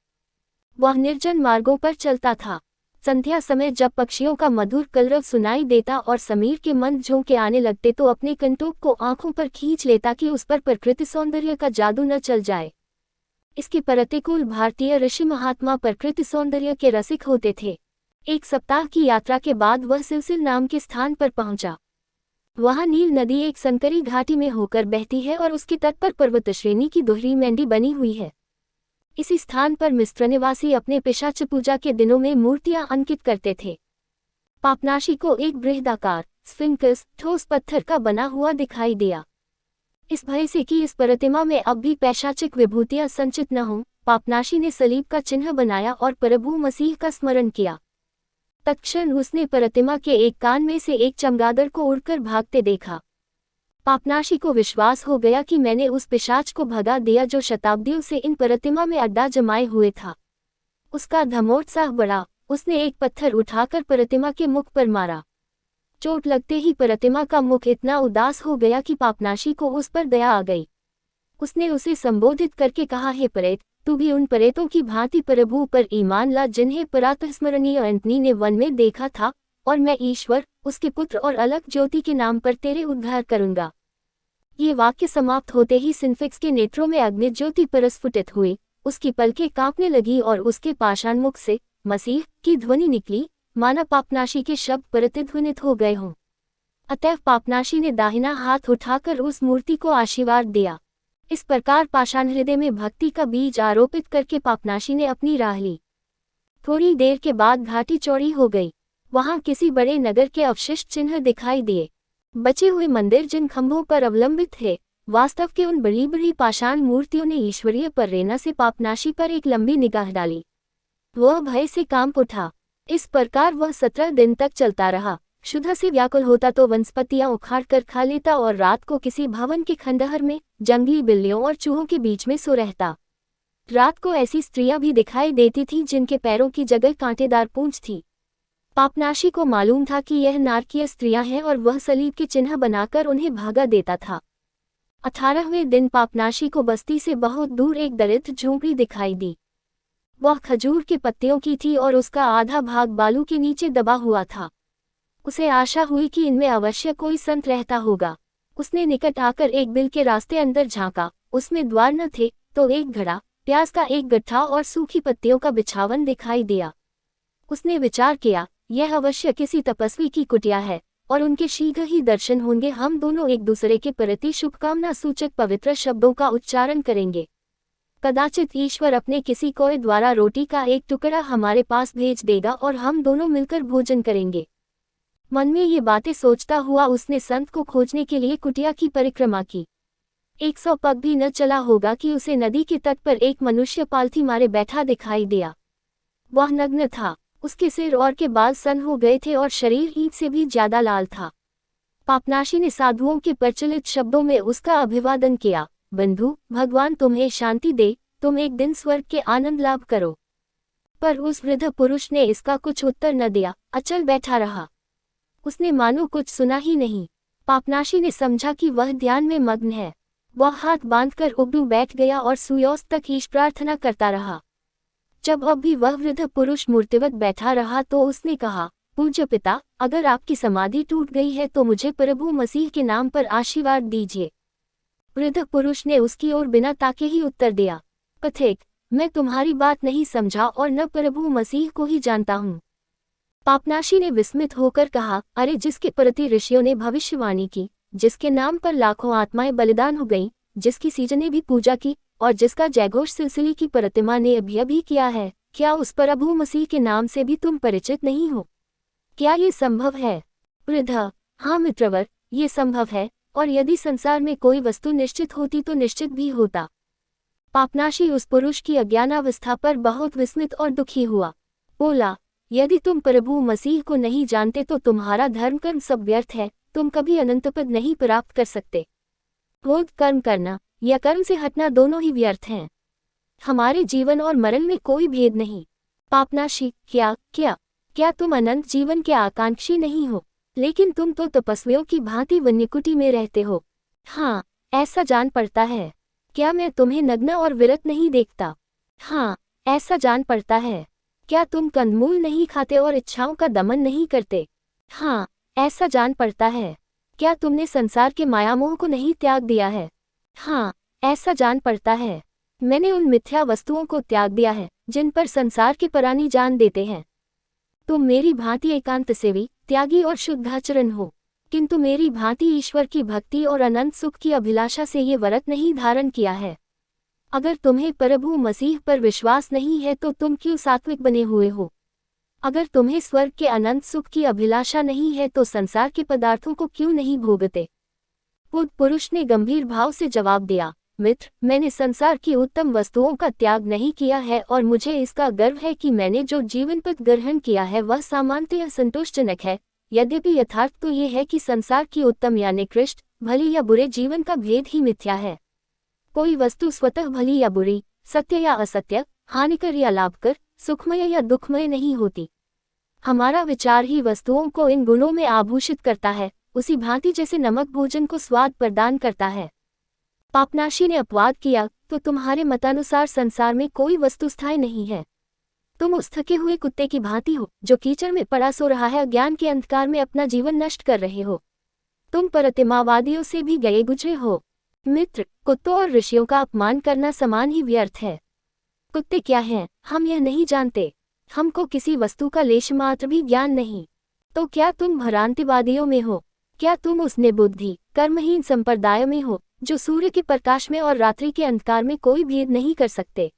वह निर्जन मार्गों पर चलता था। संध्या समय जब पक्षियों का मधुर कलरव सुनाई देता और समीर के मंद झोंके आने लगते तो अपने कंटोप को आंखों पर खींच लेता कि उस पर प्रकृति सौंदर्य का जादू न चल जाए। इसके प्रतिकूल भारतीय ऋषि महात्मा प्रकृति सौंदर्य के रसिक होते थे। एक सप्ताह की यात्रा के बाद वह सिलसिल नाम के स्थान पर पहुंचा। वहां नील नदी एक संकरी घाटी में होकर बहती है और उसके तट पर पर्वत श्रेणी की दोहरी मेंढी बनी हुई है। इसी स्थान पर मिस्र निवासी अपने पिशाच पूजा के दिनों में मूर्तियां अंकित करते थे। पापनाशी को एक बृहदाकार स्फिंक्स ठोस पत्थर का बना हुआ दिखाई दिया। इस भय से कि इस प्रतिमा में अब भी पैशाचिक विभूतियां संचित न हों, पापनाशी ने सलीब का चिन्ह बनाया और प्रभु मसीह का स्मरण किया। तत्क्षण उसने प्रतिमा के एक कान में से एक चमगादड़ को उड़कर भागते देखा। पापनाशी को विश्वास हो गया कि मैंने उस पिशाच को भगा दिया जो शताब्दियों से इन प्रतिमा में अड्डा जमाए हुए था। उसका धमोत्साह बढ़ा। उसने एक पत्थर उठाकर प्रतिमा के मुख पर मारा। चोट लगते ही प्रतिमा का मुख इतना उदास हो गया कि पापनाशी को उस पर दया आ गई। उसने उसे संबोधित करके कहा, हे प्रेत, तू भी उन प्रेतों की भांति प्रभु पर ईमान ला जिन्हें प्रातःस्मरणीय एंटनी ने वन में देखा था, और मैं ईश्वर, उसके पुत्र और अलग ज्योति के नाम पर तेरे उद्धार करूंगा। ये वाक्य समाप्त होते ही सिंफिक्स के नेत्रों में अग्नि ज्योति प्रस्फुटित हुई, उसकी पलकें कांपने लगी और उसके पाषाण मुख से मसीह की ध्वनि निकली, माना पापनाशी के शब्द प्रतिध्वनित हो गए हों। अतएव पापनाशी ने दाहिना हाथ उठाकर उस मूर्ति को आशीर्वाद दिया। इस प्रकार पाषाण हृदय में भक्ति का बीज आरोपित करके पापनाशी ने अपनी राह ली। थोड़ी देर के बाद घाटी चौड़ी हो गई। वहां किसी बड़े नगर के अवशिष्ट चिन्ह दिखाई दिए। बचे हुए मंदिर जिन खंभों पर अवलंबित थे, वास्तव के उन बड़ी बड़ी पाषाण मूर्तियों ने ईश्वरीय प्रेरणा से पापनाशी पर एक लंबी निगाह डाली। वह भय से कांप उठा। इस प्रकार वह 17 दिन तक चलता रहा। क्षुधा से व्याकुल होता तो वनस्पतियां उखाड़ कर खा लेता और रात को किसी भवन के खंडहर में जंगली बिल्लियों और चूहों के बीच में सो रहता। रात को ऐसी स्त्रियां भी दिखाई देती थीं जिनके पैरों की जगह कांटेदार पूंछ थी। पापनाशी को मालूम था कि यह नारकीय स्त्रियां हैं और वह सलीब के चिन्ह बनाकर उन्हें भागा देता था। 18वें दिन पापनाशी को बस्ती से बहुत दूर एक दरिद्र झोंपड़ी दिखाई दी। वह खजूर के पत्तियों की थी और उसका आधा भाग बालू के नीचे दबा हुआ था। उसे आशा हुई कि इनमें अवश्य कोई संत रहता होगा। उसने निकट आकर एक बिल के रास्ते अंदर झांका। उसमें द्वार न थे तो एक घड़ा, प्याज का एक गट्ठा और सूखी पत्तियों का बिछावन दिखाई दिया। उसने विचार किया, यह अवश्य किसी तपस्वी की कुटिया है और उनके शीघ्र ही दर्शन होंगे। हम दोनों एक दूसरे के प्रति शुभकामना सूचक पवित्र शब्दों का उच्चारण करेंगे। कदाचित ईश्वर अपने किसी कोई द्वारा रोटी का एक टुकड़ा हमारे पास भेज देगा और हम दोनों मिलकर भोजन करेंगे। मन में ये बातें सोचता हुआ उसने संत को खोजने के लिए कुटिया की परिक्रमा की। 100 पग भी न चला होगा कि उसे नदी के तट पर एक मनुष्य पालथी मारे बैठा दिखाई दिया। वह नग्न था। उसके सिर और के बाल सन हो गए थे और शरीर ईंट से भी ज्यादा लाल था। पापनाशी ने साधुओं के प्रचलित शब्दों में उसका अभिवादन किया, बंधु, भगवान तुम्हें शांति दे, तुम एक दिन स्वर्ग के आनंद लाभ करो। पर उस वृद्ध पुरुष ने इसका कुछ उत्तर न दिया, अचल बैठा रहा। उसने मानो कुछ सुना ही नहीं। पापनाशी ने समझा कि वह ध्यान में मग्न है। वह हाथ बांधकर उबड़ू बैठ गया और सूर्योस्त तक ईश प्रार्थना करता रहा। जब अब भी वह वृद्ध पुरुष मूर्तिवत बैठा रहा तो उसने कहा, पूज्य पिता, अगर आपकी समाधि टूट गई है तो मुझे प्रभु मसीह के नाम पर आशीर्वाद दीजिए। वृद्ध पुरुष ने उसकी ओर बिना ताके ही उत्तर दिया, पथिक, मैं तुम्हारी बात नहीं समझा और न प्रभु मसीह को ही जानता हूँ। पापनाशी ने विस्मित होकर कहा, अरे जिसके प्रति ऋषियों ने भविष्यवाणी की, जिसके नाम पर लाखों आत्माएं बलिदान हो गईं, जिसकी सीजन ने भी पूजा की और जिसका जयघोष सिलसिले की प्रतिमा ने अभी किया है, क्या उस प्रभु मसीह के नाम से भी तुम परिचित नहीं हो? क्या ये संभव है? वृद्धा: हाँ मित्रवर, ये संभव है, और यदि संसार में कोई वस्तु निश्चित होती तो निश्चित भी होता। पापनाशी उस पुरुष की अज्ञानावस्था पर बहुत विस्मित और दुखी हुआ। बोला, यदि तुम प्रभु मसीह को नहीं जानते तो तुम्हारा धर्म कर्म सब व्यर्थ है, तुम कभी अनंत पद नहीं प्राप्त कर सकते। बोध कर्म करना या कर्म से हटना दोनों ही व्यर्थ हैं। हमारे जीवन और मरण में कोई भेद नहीं। पापनाशी: क्या तुम अनंत जीवन के आकांक्षी नहीं हो? लेकिन तुम तो तपस्वियों की भांति वन्यकुटी में रहते हो। हाँ, ऐसा जान पड़ता है। क्या मैं तुम्हें नग्न और विरत नहीं देखता? हाँ, ऐसा जान पड़ता है। क्या तुम कंदमूल नहीं खाते और इच्छाओं का दमन नहीं करते? हाँ, ऐसा जान पड़ता है। क्या तुमने संसार के मायामोह को नहीं त्याग दिया है? हाँ, ऐसा जान पड़ता है। मैंने उन मिथ्या वस्तुओं को त्याग दिया है जिन पर संसार के प्राणी जान देते हैं। तुम मेरी भांति एकांत सेवी, त्यागी और शुद्धाचरण हो, किंतु मेरी भांति ईश्वर की भक्ति और अनंत सुख की अभिलाषा से ये व्रत नहीं धारण किया है। अगर तुम्हें प्रभु मसीह पर विश्वास नहीं है तो तुम क्यों सात्विक बने हुए हो? अगर तुम्हें स्वर्ग के अनंत सुख की अभिलाषा नहीं है तो संसार के पदार्थों को क्यों नहीं भोगते? बुद्ध पुरुष ने गंभीर भाव से जवाब दिया, मित्र, मैंने संसार की उत्तम वस्तुओं का त्याग नहीं किया है और मुझे इसका गर्व है कि मैंने जो जीवन पथ ग्रहण किया है वह सामान्यतः संतोषजनक है। यद्यपि यथार्थ तो ये है कि संसार की उत्तम या निकृष्ट, भली या बुरे जीवन का भेद ही मिथ्या है। कोई वस्तु स्वतः भली या बुरी, सत्य या असत्य, हानिकर या लाभकर, सुखमय या दुखमय नहीं होती। हमारा विचार ही वस्तुओं को इन गुणों में आभूषित करता है, उसी भांति जैसे नमक भोजन को स्वाद प्रदान करता है। पापनाशी ने अपवाद किया, तो तुम्हारे मतानुसार संसार में कोई वस्तु स्थायी नहीं है। तुम उस थके हुए कुत्ते की भांति हो जो कीचड़ में पड़ा सो रहा है, अज्ञान के अंधकार में अपना जीवन नष्ट कर रहे हो। तुम प्रतिमावादियों से भी गए गुजरे हो। मित्र, कुत्तों और ऋषियों का अपमान करना समान ही व्यर्थ है। कुत्ते क्या हैं, हम यह नहीं जानते। हमको किसी वस्तु का लेश मात्र भी ज्ञान नहीं। तो क्या तुम भ्रांतिवादियों में हो? क्या तुम उस निबुद्धि, कर्महीन संप्रदाय में हो जो सूर्य के प्रकाश में और रात्रि के अंधकार में कोई भेद नहीं कर सकते?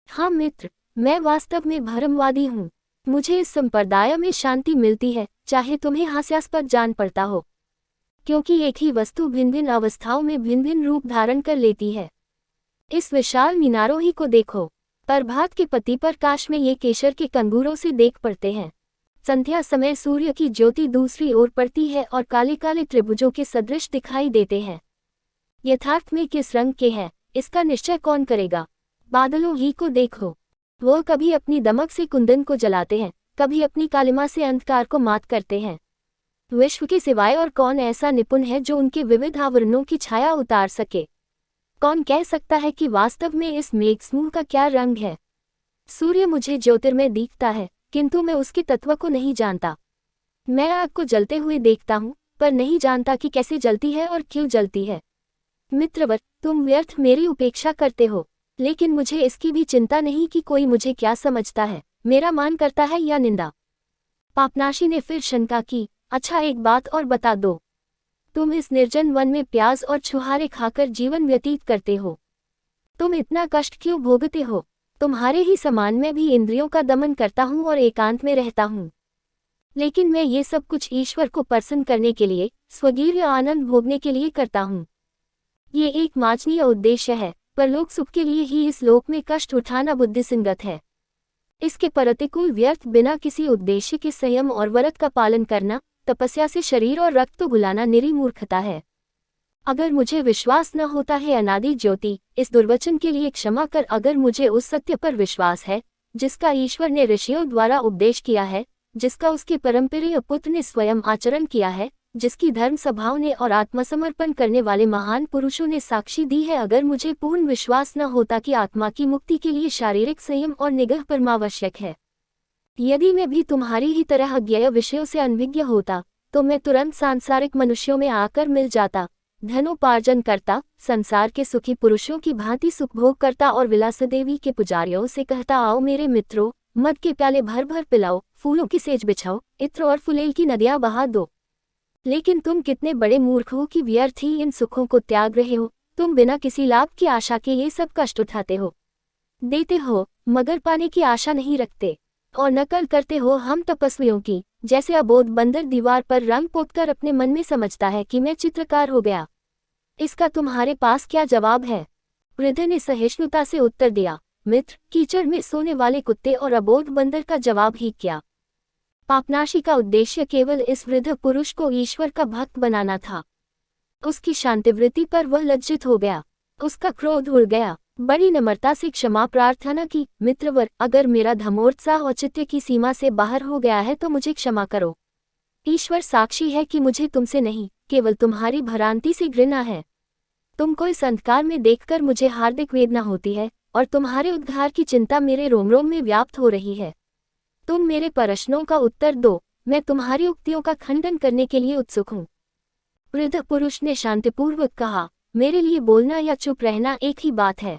हाँ मित्र, मैं वास्तव में भ्रमवादी हूँ। मुझे इस संप्रदाय में शांति मिलती है, चाहे तुम्हें हास्यास्पद जान पड़ता हो, क्योंकि एक ही वस्तु भिन्न भिन्न अवस्थाओं में भिन्न भिन्न रूप धारण कर लेती है। इस विशाल मीनारों ही को देखो। प्रभात के पति प्रकाश में ये केशर के कंगूरों से देख पड़ते हैं। संध्या समय सूर्य की ज्योति दूसरी ओर पड़ती है और काले काले त्रिभुजों के सदृश दिखाई देते हैं। यथार्थ में किस रंग के हैं, इसका निश्चय कौन करेगा? बादलों ही को देखो। वो कभी अपनी दमक से कुंदन को जलाते हैं, कभी अपनी कालिमा से अंधकार को मात करते हैं। विश्व के सिवाय और कौन ऐसा निपुण है जो उनके विविध आवरणों की छाया उतार सके? कौन कह सकता है कि वास्तव में इस मेघसमूह का क्या रंग है? सूर्य मुझे ज्योतिर्मय दिखता है, किंतु मैं उसके तत्व को नहीं जानता। मैं आग को जलते हुए देखता हूँ, पर नहीं जानता कि कैसे जलती है और क्यों जलती है। मित्रवर, तुम व्यर्थ मेरी उपेक्षा करते हो, लेकिन मुझे इसकी भी चिंता नहीं कि कोई मुझे क्या समझता है, मेरा मान करता है या निंदा। पापनाशी ने फिर शंका की, अच्छा एक बात और बता दो, तुम इस निर्जन वन में प्याज और छुहारे खाकर जीवन व्यतीत करते हो, तुम इतना कष्ट क्यों भोगते हो? तुम्हारे ही समान मैं भी इंद्रियों का दमन करता हूँ और एकांत में रहता हूँ, लेकिन मैं ये सब कुछ ईश्वर को प्रसन्न करने के लिए, स्वगीर्य आनंद भोगने के लिए करता हूँ। ये एक माचनीय उद्देश्य है, पर लोक सुख के लिए ही इस लोक में कष्ट उठाना बुद्धिसंगत है। इसके प्रतिकूल व्यर्थ बिना किसी उद्देश्य के संयम और व्रत का पालन करना, तपस्या से शरीर और रक्त को भुलाना निरी मूर्खता है। अगर मुझे विश्वास न होता है अनादि ज्योति, इस दुर्वचन के लिए क्षमा कर। अगर मुझे उस सत्य पर विश्वास है जिसका ईश्वर ने ऋषियों द्वारा उपदेश किया है, जिसका उसके परमप्रिय पुत्र ने स्वयं आचरण किया है, जिसकी धर्म सभाओं ने और आत्मसमर्पण करने वाले महान पुरुषों ने साक्षी दी है, अगर मुझे पूर्ण विश्वास न होता कि आत्मा की मुक्ति के लिए शारीरिक संयम और निग्रह परमावश्यक है, यदि मैं भी तुम्हारी ही तरह अज्ञेय विषयों से अनभिज्ञ होता, तो मैं तुरंत सांसारिक मनुष्यों में आकर मिल जाता, धनोपार्जन करता, संसार के सुखी पुरुषों की भांति सुखभोग करता और विलास देवी के पुजारियों से कहता, आओ मेरे मित्रों, मद के प्याले भर भर पिलाओ, फूलों की सेज बिछाओ, इत्र और फुलेल की नदियां बहा दो। लेकिन तुम कितने बड़े मूर्ख हो कि व्यर्थ ही इन सुखों को त्याग रहे हो। तुम बिना किसी लाभ की आशा के ये सब कष्ट उठाते हो, देते हो, मगर पाने की आशा नहीं रखते और नकल करते हो हम तपस्वियों की, जैसे अबोध बंदर दीवार पर रंग पोतकर अपने मन में समझता है कि मैं चित्रकार हो गया। इसका तुम्हारे पास क्या जवाब है? वृद्ध ने सहिष्णुता से उत्तर दिया, मित्र, कीचड़ में सोने वाले कुत्ते और अबोध बंदर का जवाब ही क्या। पापनाशी का उद्देश्य केवल इस वृद्ध पुरुष को ईश्वर का भक्त बनाना था। उसकी शांतिवृत्ति पर वह लज्जित हो गया। उसका क्रोध उड़ गया। बड़ी नम्रता से क्षमा प्रार्थना की, मित्रवर, अगर मेरा धर्मोत्साह औचित्य की सीमा से बाहर हो गया है तो मुझे क्षमा करो। ईश्वर साक्षी है कि मुझे तुमसे नहीं, केवल तुम्हारी भ्रांति से घृणा है। तुमको इस अंधकार में देखकर मुझे हार्दिक वेदना होती है और तुम्हारे उद्धार की चिंता मेरे रोम रोम में व्याप्त हो रही है। तुम मेरे प्रश्नों का उत्तर दो, मैं तुम्हारी उक्तियों का खंडन करने के लिए उत्सुक हूँ। वृद्ध पुरुष ने शांतिपूर्वक कहा, मेरे लिए बोलना या चुप रहना एक ही बात है।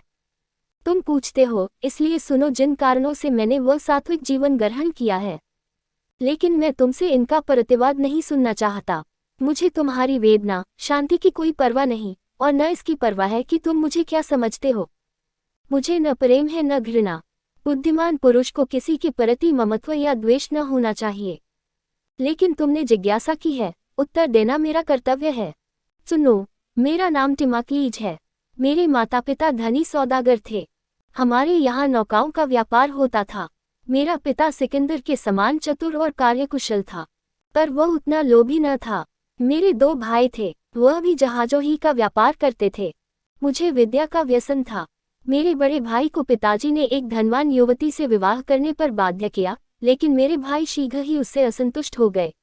तुम पूछते हो, इसलिए सुनो, जिन कारणों से मैंने वह सात्विक जीवन ग्रहण किया है। लेकिन मैं तुमसे इनका प्रतिवाद नहीं सुनना चाहता। मुझे तुम्हारी वेदना, शांति की कोई परवाह नहीं और न इसकी परवाह है कि तुम मुझे क्या समझते हो। मुझे न प्रेम है न घृणा। बुद्धिमान पुरुष को किसी के प्रति ममत्व या द्वेष न होना चाहिए। लेकिन तुमने जिज्ञासा की है, उत्तर देना मेरा कर्तव्य है। सुनो, मेरा नाम टिमाक्लीज है। मेरे माता पिता धनी सौदागर थे। हमारे यहाँ नौकाओं का व्यापार होता था। मेरा पिता सिकंदर के समान चतुर और कार्यकुशल था, पर वह उतना लोभी न था। मेरे 2 भाई थे, वह भी जहाजों ही का व्यापार करते थे। मुझे विद्या का व्यसन था। मेरे बड़े भाई को पिताजी ने एक धनवान युवती से विवाह करने पर बाध्य किया, लेकिन मेरे भाई शीघ्र ही उससे असंतुष्ट हो गए।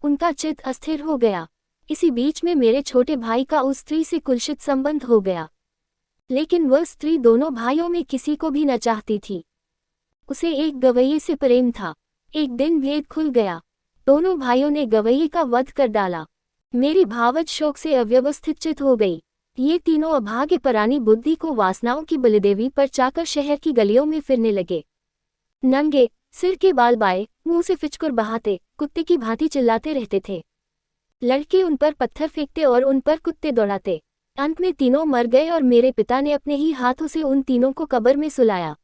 उनका चित्त अस्थिर हो गया। इसी बीच में मेरे छोटे भाई का उस स्त्री से कुलसित संबंध हो गया, लेकिन वह स्त्री दोनों भाइयों में किसी को भी न चाहती थी। उसे एक गवैये से प्रेम था। एक दिन भेद खुल गया। दोनों भाइयों ने गवैये का वध कर डाला। मेरी भावज शोक से अव्यवस्थित चित हो गई। ये तीनों अभागे परानी बुद्धि को वासनाओं की बलिदेवी पर चाकर शहर की गलियों में फिरने लगे। नंगे, सिर के बाल बाए, मुंह से फिचकुर बहाते, कुत्ते की भांति चिल्लाते रहते थे। लड़के उन पर पत्थर फेंकते और उन पर कुत्ते दौड़ाते। अंत में तीनों मर गए और मेरे पिता ने अपने ही हाथों से उन तीनों को कब्र में सुलाया।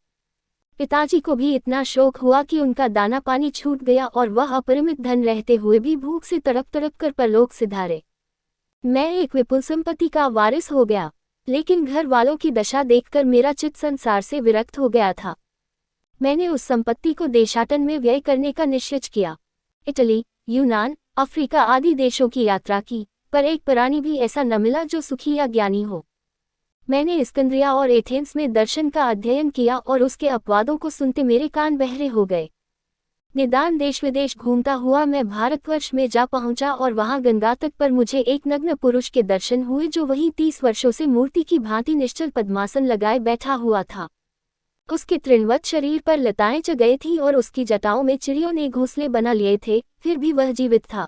पिताजी को भी इतना शोक हुआ कि उनका दाना पानी छूट गया और वह अपरिमित धन रहते हुए भी भूख से तड़प तड़प कर परलोक सिधारे। मैं एक विपुल संपत्ति का वारिस हो गया, लेकिन घर वालों की दशा देखकर मेरा चित्त संसार से विरक्त हो गया था। मैंने उस संपत्ति को देशाटन में व्यय करने का निश्चय किया। इटली, यूनान, अफ्रीका आदि देशों की यात्रा की, पर एक प्राणी भी ऐसा न मिला जो सुखी या ज्ञानी हो। मैंने इस्कंद्रिया और एथेंस में दर्शन का अध्ययन किया और उसके अपवादों को सुनते मेरे कान बहरे हो गए। निदान देश विदेश घूमता हुआ मैं भारतवर्ष में जा पहुंचा और वहां गंगा तट पर मुझे एक नग्न पुरुष के दर्शन हुए जो वहीं 30 वर्षों से मूर्ति की भांति निश्चल पद्मासन लगाए बैठा हुआ था। उसके तृणवत शरीर पर लताएं च गई थीं और उसकी जटाओं में चिड़ियों ने घोंसले बना लिए थे, फिर भी वह जीवित था।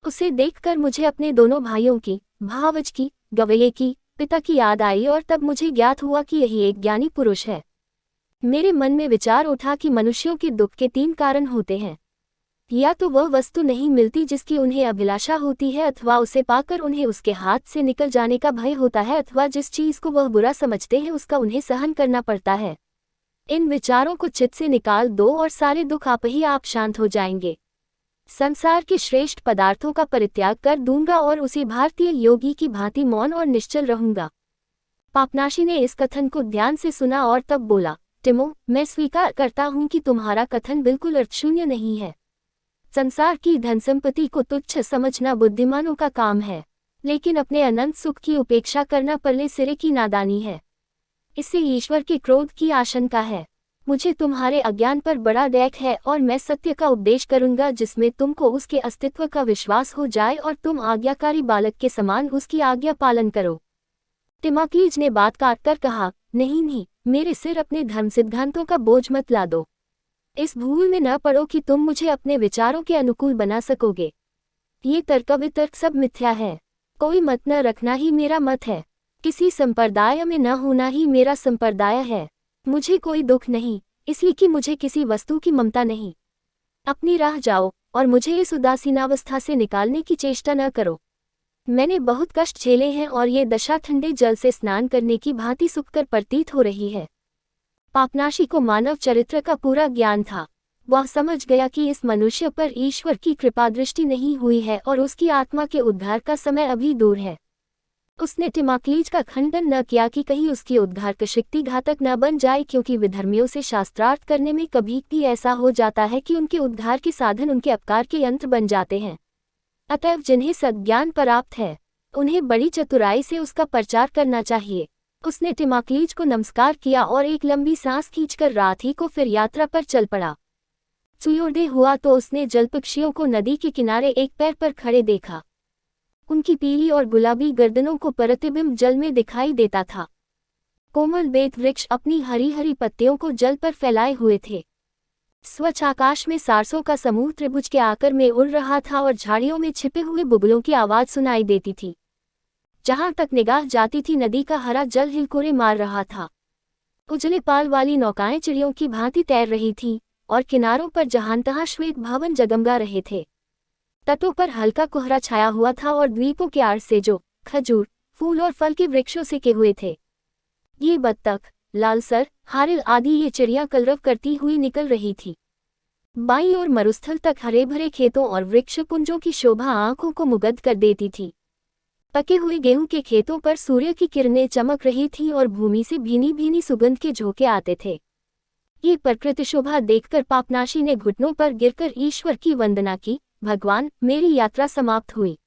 उसे देखकर मुझे अपने दोनों भाइयों की, भावज की, गवैये की, पिता की याद आई और तब मुझे ज्ञात हुआ कि यही एक ज्ञानी पुरुष है। मेरे मन में विचार उठा कि मनुष्यों के दुख के 3 कारण होते हैं। या तो वह वस्तु नहीं मिलती जिसकी उन्हें अभिलाषा होती है, अथवा उसे पाकर उन्हें उसके हाथ से निकल जाने का भय होता है, अथवा जिस चीज को वह बुरा समझते हैं उसका उन्हें सहन करना पड़ता है। इन विचारों को चित्त से निकाल दो और सारे दुख आप ही आप शांत हो जाएंगे। संसार के श्रेष्ठ पदार्थों का परित्याग कर दूंगा और उसी भारतीय योगी की भांति मौन और निश्चल रहूंगा। पापनाशी ने इस कथन को ध्यान से सुना और तब बोला, टिमो, मैं स्वीकार करता हूं कि तुम्हारा कथन बिल्कुल अर्थशून्य नहीं है। संसार की धन संपत्ति को तुच्छ समझना बुद्धिमानों का काम है, लेकिन अपने अनंत सुख की उपेक्षा करना परले सिरे की नादानी है। इससे ईश्वर के क्रोध की आशंका है। मुझे तुम्हारे अज्ञान पर बड़ा डैक है और मैं सत्य का उपदेश करूंगा जिसमें तुमको उसके अस्तित्व का विश्वास हो जाए और तुम आज्ञाकारी बालक के समान उसकी आज्ञा पालन करो। टिमाक्लीज ने बात काटकर कहा, नहीं, मेरे सिर अपने धर्म सिद्धांतों का बोझ मत ला दो। इस भूल में न पड़ो कि तुम मुझे अपने विचारों के अनुकूल बना सकोगे। ये तर्क वितर्क सब मिथ्या है। कोई मत न रखना ही मेरा मत है। किसी संप्रदाय में न होना ही मेरा संप्रदाय है। मुझे कोई दुख नहीं, इसलिए कि मुझे किसी वस्तु की ममता नहीं। अपनी राह जाओ और मुझे इस उदासीनावस्था से निकालने की चेष्टा न करो। मैंने बहुत कष्ट झेले हैं और ये दशा ठंडे जल से स्नान करने की भांति सुखकर प्रतीत हो रही है। पापनाशी को मानव चरित्र का पूरा ज्ञान था। वह समझ गया कि इस मनुष्य पर ईश्वर की कृपा दृष्टि नहीं हुई है और उसकी आत्मा के उद्धार का समय अभी दूर है। उसने टिमाक्लीज का खंडन न किया कि कहीं उसकी उद्धार शक्ति घातक न बन जाए, क्योंकि विधर्मियों से शास्त्रार्थ करने में कभी भी ऐसा हो जाता है कि उनके उद्धार के साधन उनके अपकार के यंत्र बन जाते हैं। अतएव जिन्हें सद्ज्ञान प्राप्त है उन्हें बड़ी चतुराई से उसका प्रचार करना चाहिए। उसने टिमाक्लीज को नमस्कार किया और एक लंबी सांस खींचकर रात ही को फिर यात्रा पर चल पड़ा। सूर्योदय हुआ तो उसने जलपक्षियों को नदी के किनारे एक पैर पर खड़े देखा। उनकी पीली और गुलाबी गर्दनों को प्रतिबिंब जल में दिखाई देता था। कोमल बेत वृक्ष अपनी हरी हरी पत्तियों को जल पर फैलाए हुए थे। स्वच्छ आकाश में सारसों का समूह त्रिभुज के आकार में उड़ रहा था और झाड़ियों में छिपे हुए बुगलों की आवाज सुनाई देती थी। जहां तक निगाह जाती थी नदी का हरा जल हिलकोरे मार रहा था। उजले पाल वाली नौकाएं चिड़ियों की भांति तैर रही थीं और किनारों पर जहां-तहां श्वेत भवन जगमगा रहे थे। तटों पर हल्का कोहरा छाया हुआ था और द्वीपों के आड़ से जो खजूर, फूल और फल के वृक्षों से के हुए थे। ये बत्तख, लालसर, हारिल आदि ये चिड़ियां कलरव करती हुई निकल रही थी। बाईं ओर मरुस्थल तक हरे भरे खेतों और वृक्षपुंजों की शोभा आंखों को मुग्ध कर देती थी। पके हुए गेहूं के खेतों पर सूर्य की किरणें चमक रही थीं और भूमि से भीनी भीनी सुगंध के झोंके आते थे। ये प्रकृति शोभा देखकर पापनाशी ने घुटनों पर गिरकर ईश्वर की वंदना की। भगवान, मेरी यात्रा समाप्त हुई।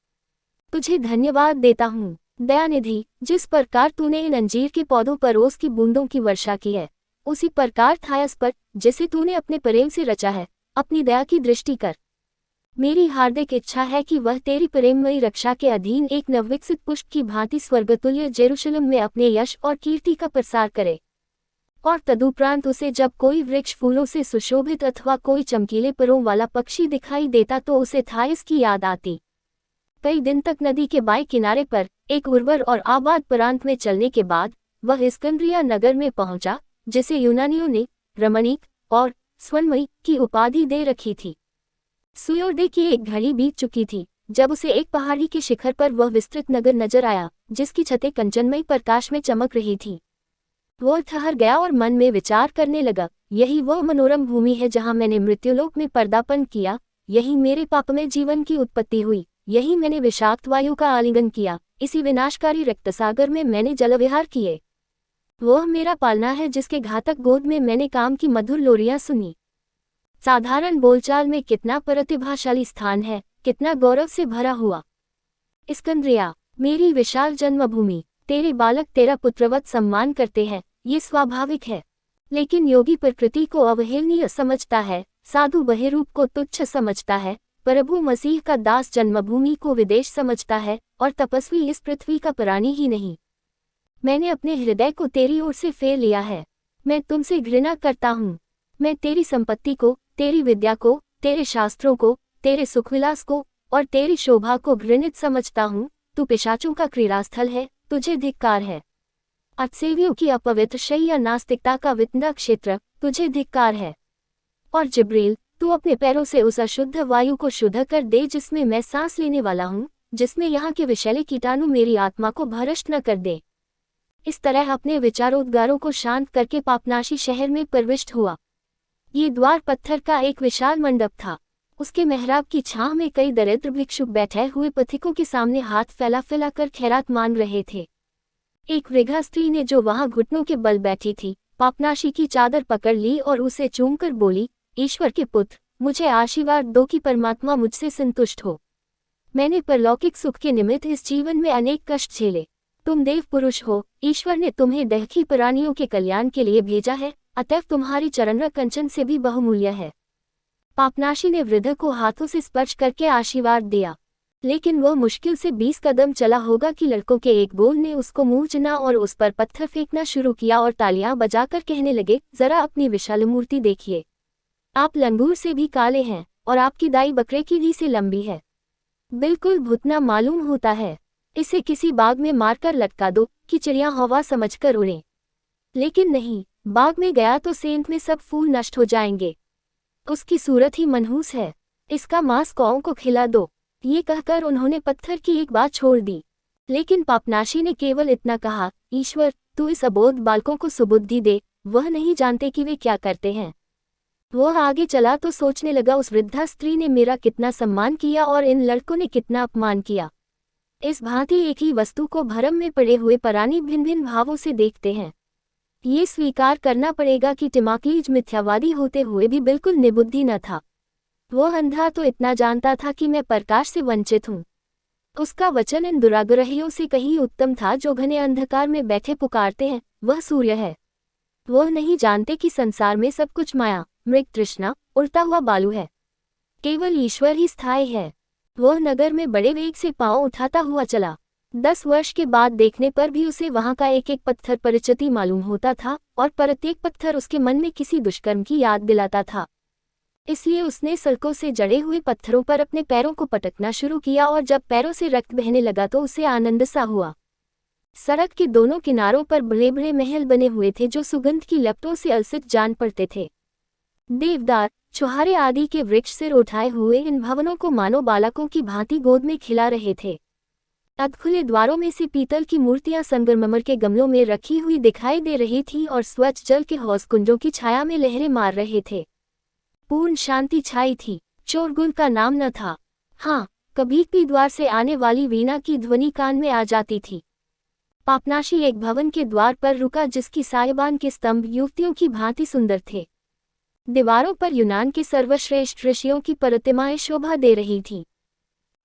तुझे धन्यवाद देता हूँ दयानिधि, जिस प्रकार तूने इन अंजीर के पौधों पर ओस की बूंदों की वर्षा की है, उसी प्रकार थायस पर, जिसे तूने अपने प्रेम से रचा है, अपनी दया की दृष्टि कर। मेरी हार्दिक इच्छा है कि वह तेरी प्रेममयी रक्षा के अधीन एक नवविकसित पुष्प की भांति स्वर्गतुल्य जेरूशलेम में अपने यश और कीर्ति का प्रसार करे। और तदुपरांत उसे जब कोई वृक्ष फूलों से सुशोभित अथवा कोई चमकीले परों वाला पक्षी दिखाई देता तो उसे थायस की याद आती। कई दिन तक नदी के बाएं किनारे पर एक उर्वर और आबाद प्रांत में चलने के बाद वह इस्कंद्रिया नगर में पहुंचा, जिसे यूनानियों ने रमणीक और स्वर्णमयी की उपाधि दे रखी थी। सूर्योदय की एक घड़ी बीत चुकी थी जब उसे एक पहाड़ी के शिखर पर वह विस्तृत नगर नजर आया, जिसकी छतें कंचनमयी प्रकाश में चमक रही थी। वह ठहर गया और मन में विचार करने लगा, यही वह मनोरम भूमि है जहां मैंने मृत्युलोक में पदार्पण किया, यही मेरे पापमय जीवन की उत्पत्ति हुई, यही मैंने विषाक्त वायु का आलिंगन किया, इसी विनाशकारी रक्तसागर में मैंने जलविहार किए। वह मेरा पालना है जिसके घातक गोद में मैंने काम की मधुर लोरियां सुनी। साधारण बोलचाल में कितना प्रतिभाशाली स्थान है, कितना गौरव से भरा हुआ। इस्कंद्रिया, मेरी विशाल जन्मभूमि, तेरे बालक तेरा पुत्रवत सम्मान करते हैं, ये स्वाभाविक है। लेकिन योगी प्रकृति को अवहेलनीय समझता है, साधु बहिरूप को तुच्छ समझता है, प्रभु मसीह का दास जन्मभूमि को विदेश समझता है और तपस्वी इस पृथ्वी का प्राणी ही नहीं। मैंने अपने हृदय को तेरी ओर से फेर लिया है। मैं तुमसे घृणा करता हूँ। मैं तेरी संपत्ति को, तेरी विद्या को, तेरे शास्त्रों को, तेरे सुखविलास को और तेरी शोभा को घृणित समझता हूँ। तू पिशाचों का क्रीड़ास्थल है, तुझे धिक्कार है। अतसेवियों की अपवित्र शैया नास्तिकता का वितंडा क्षेत्र, तुझे धिक्कार है। और जिब्रील, तू अपने पैरों से उस अशुद्ध वायु को शुद्ध कर दे जिसमें मैं सांस लेने वाला हूँ, जिसमें यहाँ के विषैले कीटाणु मेरी आत्मा को भ्रष्ट न कर दे। इस तरह अपने विचारोद्गारों को शांत करके पापनाशी शहर में प्रविष्ट हुआ। ये द्वार पत्थर का एक विशाल मंडप था। उसके मेहराब की छांव में कई दरिद्र भिक्षुक बैठे हुए पथिकों के सामने हाथ फैला फैला कर खैरात मांग रहे थे। एक वृद्धा स्त्री ने जो वहां घुटनों के बल बैठी थी, पापनाशी की चादर पकड़ ली और उसे चूमकर बोली, ईश्वर के पुत्र, मुझे आशीर्वाद दो कि परमात्मा मुझसे संतुष्ट हो। मैंने परलौकिक सुख के निमित्त इस जीवन में अनेक कष्ट झेले। तुम देव पुरुष हो, ईश्वर ने तुम्हें दैहिकी प्राणियों के कल्याण के लिए भेजा है, अतएव तुम्हारी चरणरज कंचन से भी बहुमूल्य है। पापनाशी ने वृद्ध को हाथों से स्पर्श करके आशीर्वाद दिया, लेकिन वह मुश्किल से 20 कदम चला होगा कि लड़कों के एक बोल ने उसको मुंह जना और उस पर पत्थर फेंकना शुरू किया और तालियां बजाकर कहने लगे, जरा अपनी विशाल मूर्ति देखिए। आप लंगूर से भी काले हैं और आपकी दाई बकरे की दी से लंबी है। बिल्कुल भूतना मालूम होता है। इसे किसी बाग में मारकर लटका दो कि चिड़िया हवा समझकर उड़ें। लेकिन नहीं, बाग में गया तो सेंध में सब फूल नष्ट हो जाएंगे। उसकी सूरत ही मनहूस है। इसका मांस कौओं को खिला दो। ये कहकर उन्होंने पत्थर की एक बात छोड़ दी। लेकिन पापनाशी ने केवल इतना कहा, ईश्वर, तू इस अबोध बालकों को सुबुद्धि दे, वह नहीं जानते कि वे क्या करते हैं। वह आगे चला तो सोचने लगा, उस वृद्धा स्त्री ने मेरा कितना सम्मान किया और इन लड़कों ने कितना अपमान किया। इस भांति एक ही वस्तु को भरम में पड़े हुए प्राणी भिन्न भिन्न भावों से देखते हैं। ये स्वीकार करना पड़ेगा कि टिमाक्लीज मिथ्यावादी होते हुए भी बिल्कुल निबुद्धि न था। वह अंधा तो इतना जानता था कि मैं प्रकाश से वंचित हूँ। उसका वचन इन दुराग्रहियों से कहीं उत्तम था जो घने अंधकार में बैठे पुकारते हैं, वह सूर्य है। वह नहीं जानते कि संसार में सब कुछ माया, मृग तृष्णा, उड़ता हुआ बालू है। केवल ईश्वर ही स्थायी है। वह नगर में बड़े वेग से पांव उठाता हुआ चला। 10 वर्ष के बाद देखने पर भी उसे वहां का एक एक पत्थर परिचित मालूम होता था और प्रत्येक पत्थर उसके मन में किसी दुष्कर्म की याद दिलाता था। इसलिए उसने सड़कों से जड़े हुए पत्थरों पर अपने पैरों को पटकना शुरू किया और जब पैरों से रक्त बहने लगा तो उसे आनंद सा हुआ। सड़क के दोनों किनारों पर बड़े बड़े महल बने हुए थे जो सुगंध की लपटों से अलसित जान पड़ते थे। देवदार, छुहारे आदि के वृक्ष सिर उठाए हुए इन भवनों को मानो बालकों की भांति गोद में खिला रहे थे। अधखुले द्वारों में से पीतल की मूर्तियां संगमरमर के गमलों में रखी हुई दिखाई दे रही थीं और स्वच्छ जल के हौज कुंजों की छाया में लहरें मार रहे थे। पूर्ण शांति छाई थी। शोरगुल का नाम न था। हाँ, कभी भी द्वार से आने वाली वीणा की ध्वनि कान में आ जाती थी। पापनाशी एक भवन के द्वार पर रुका जिसकी सायबान के स्तंभ युवतियों की भांति सुंदर थे। दीवारों पर यूनान के सर्वश्रेष्ठ ऋषियों की प्रतिमाएं शोभा दे रही थीं।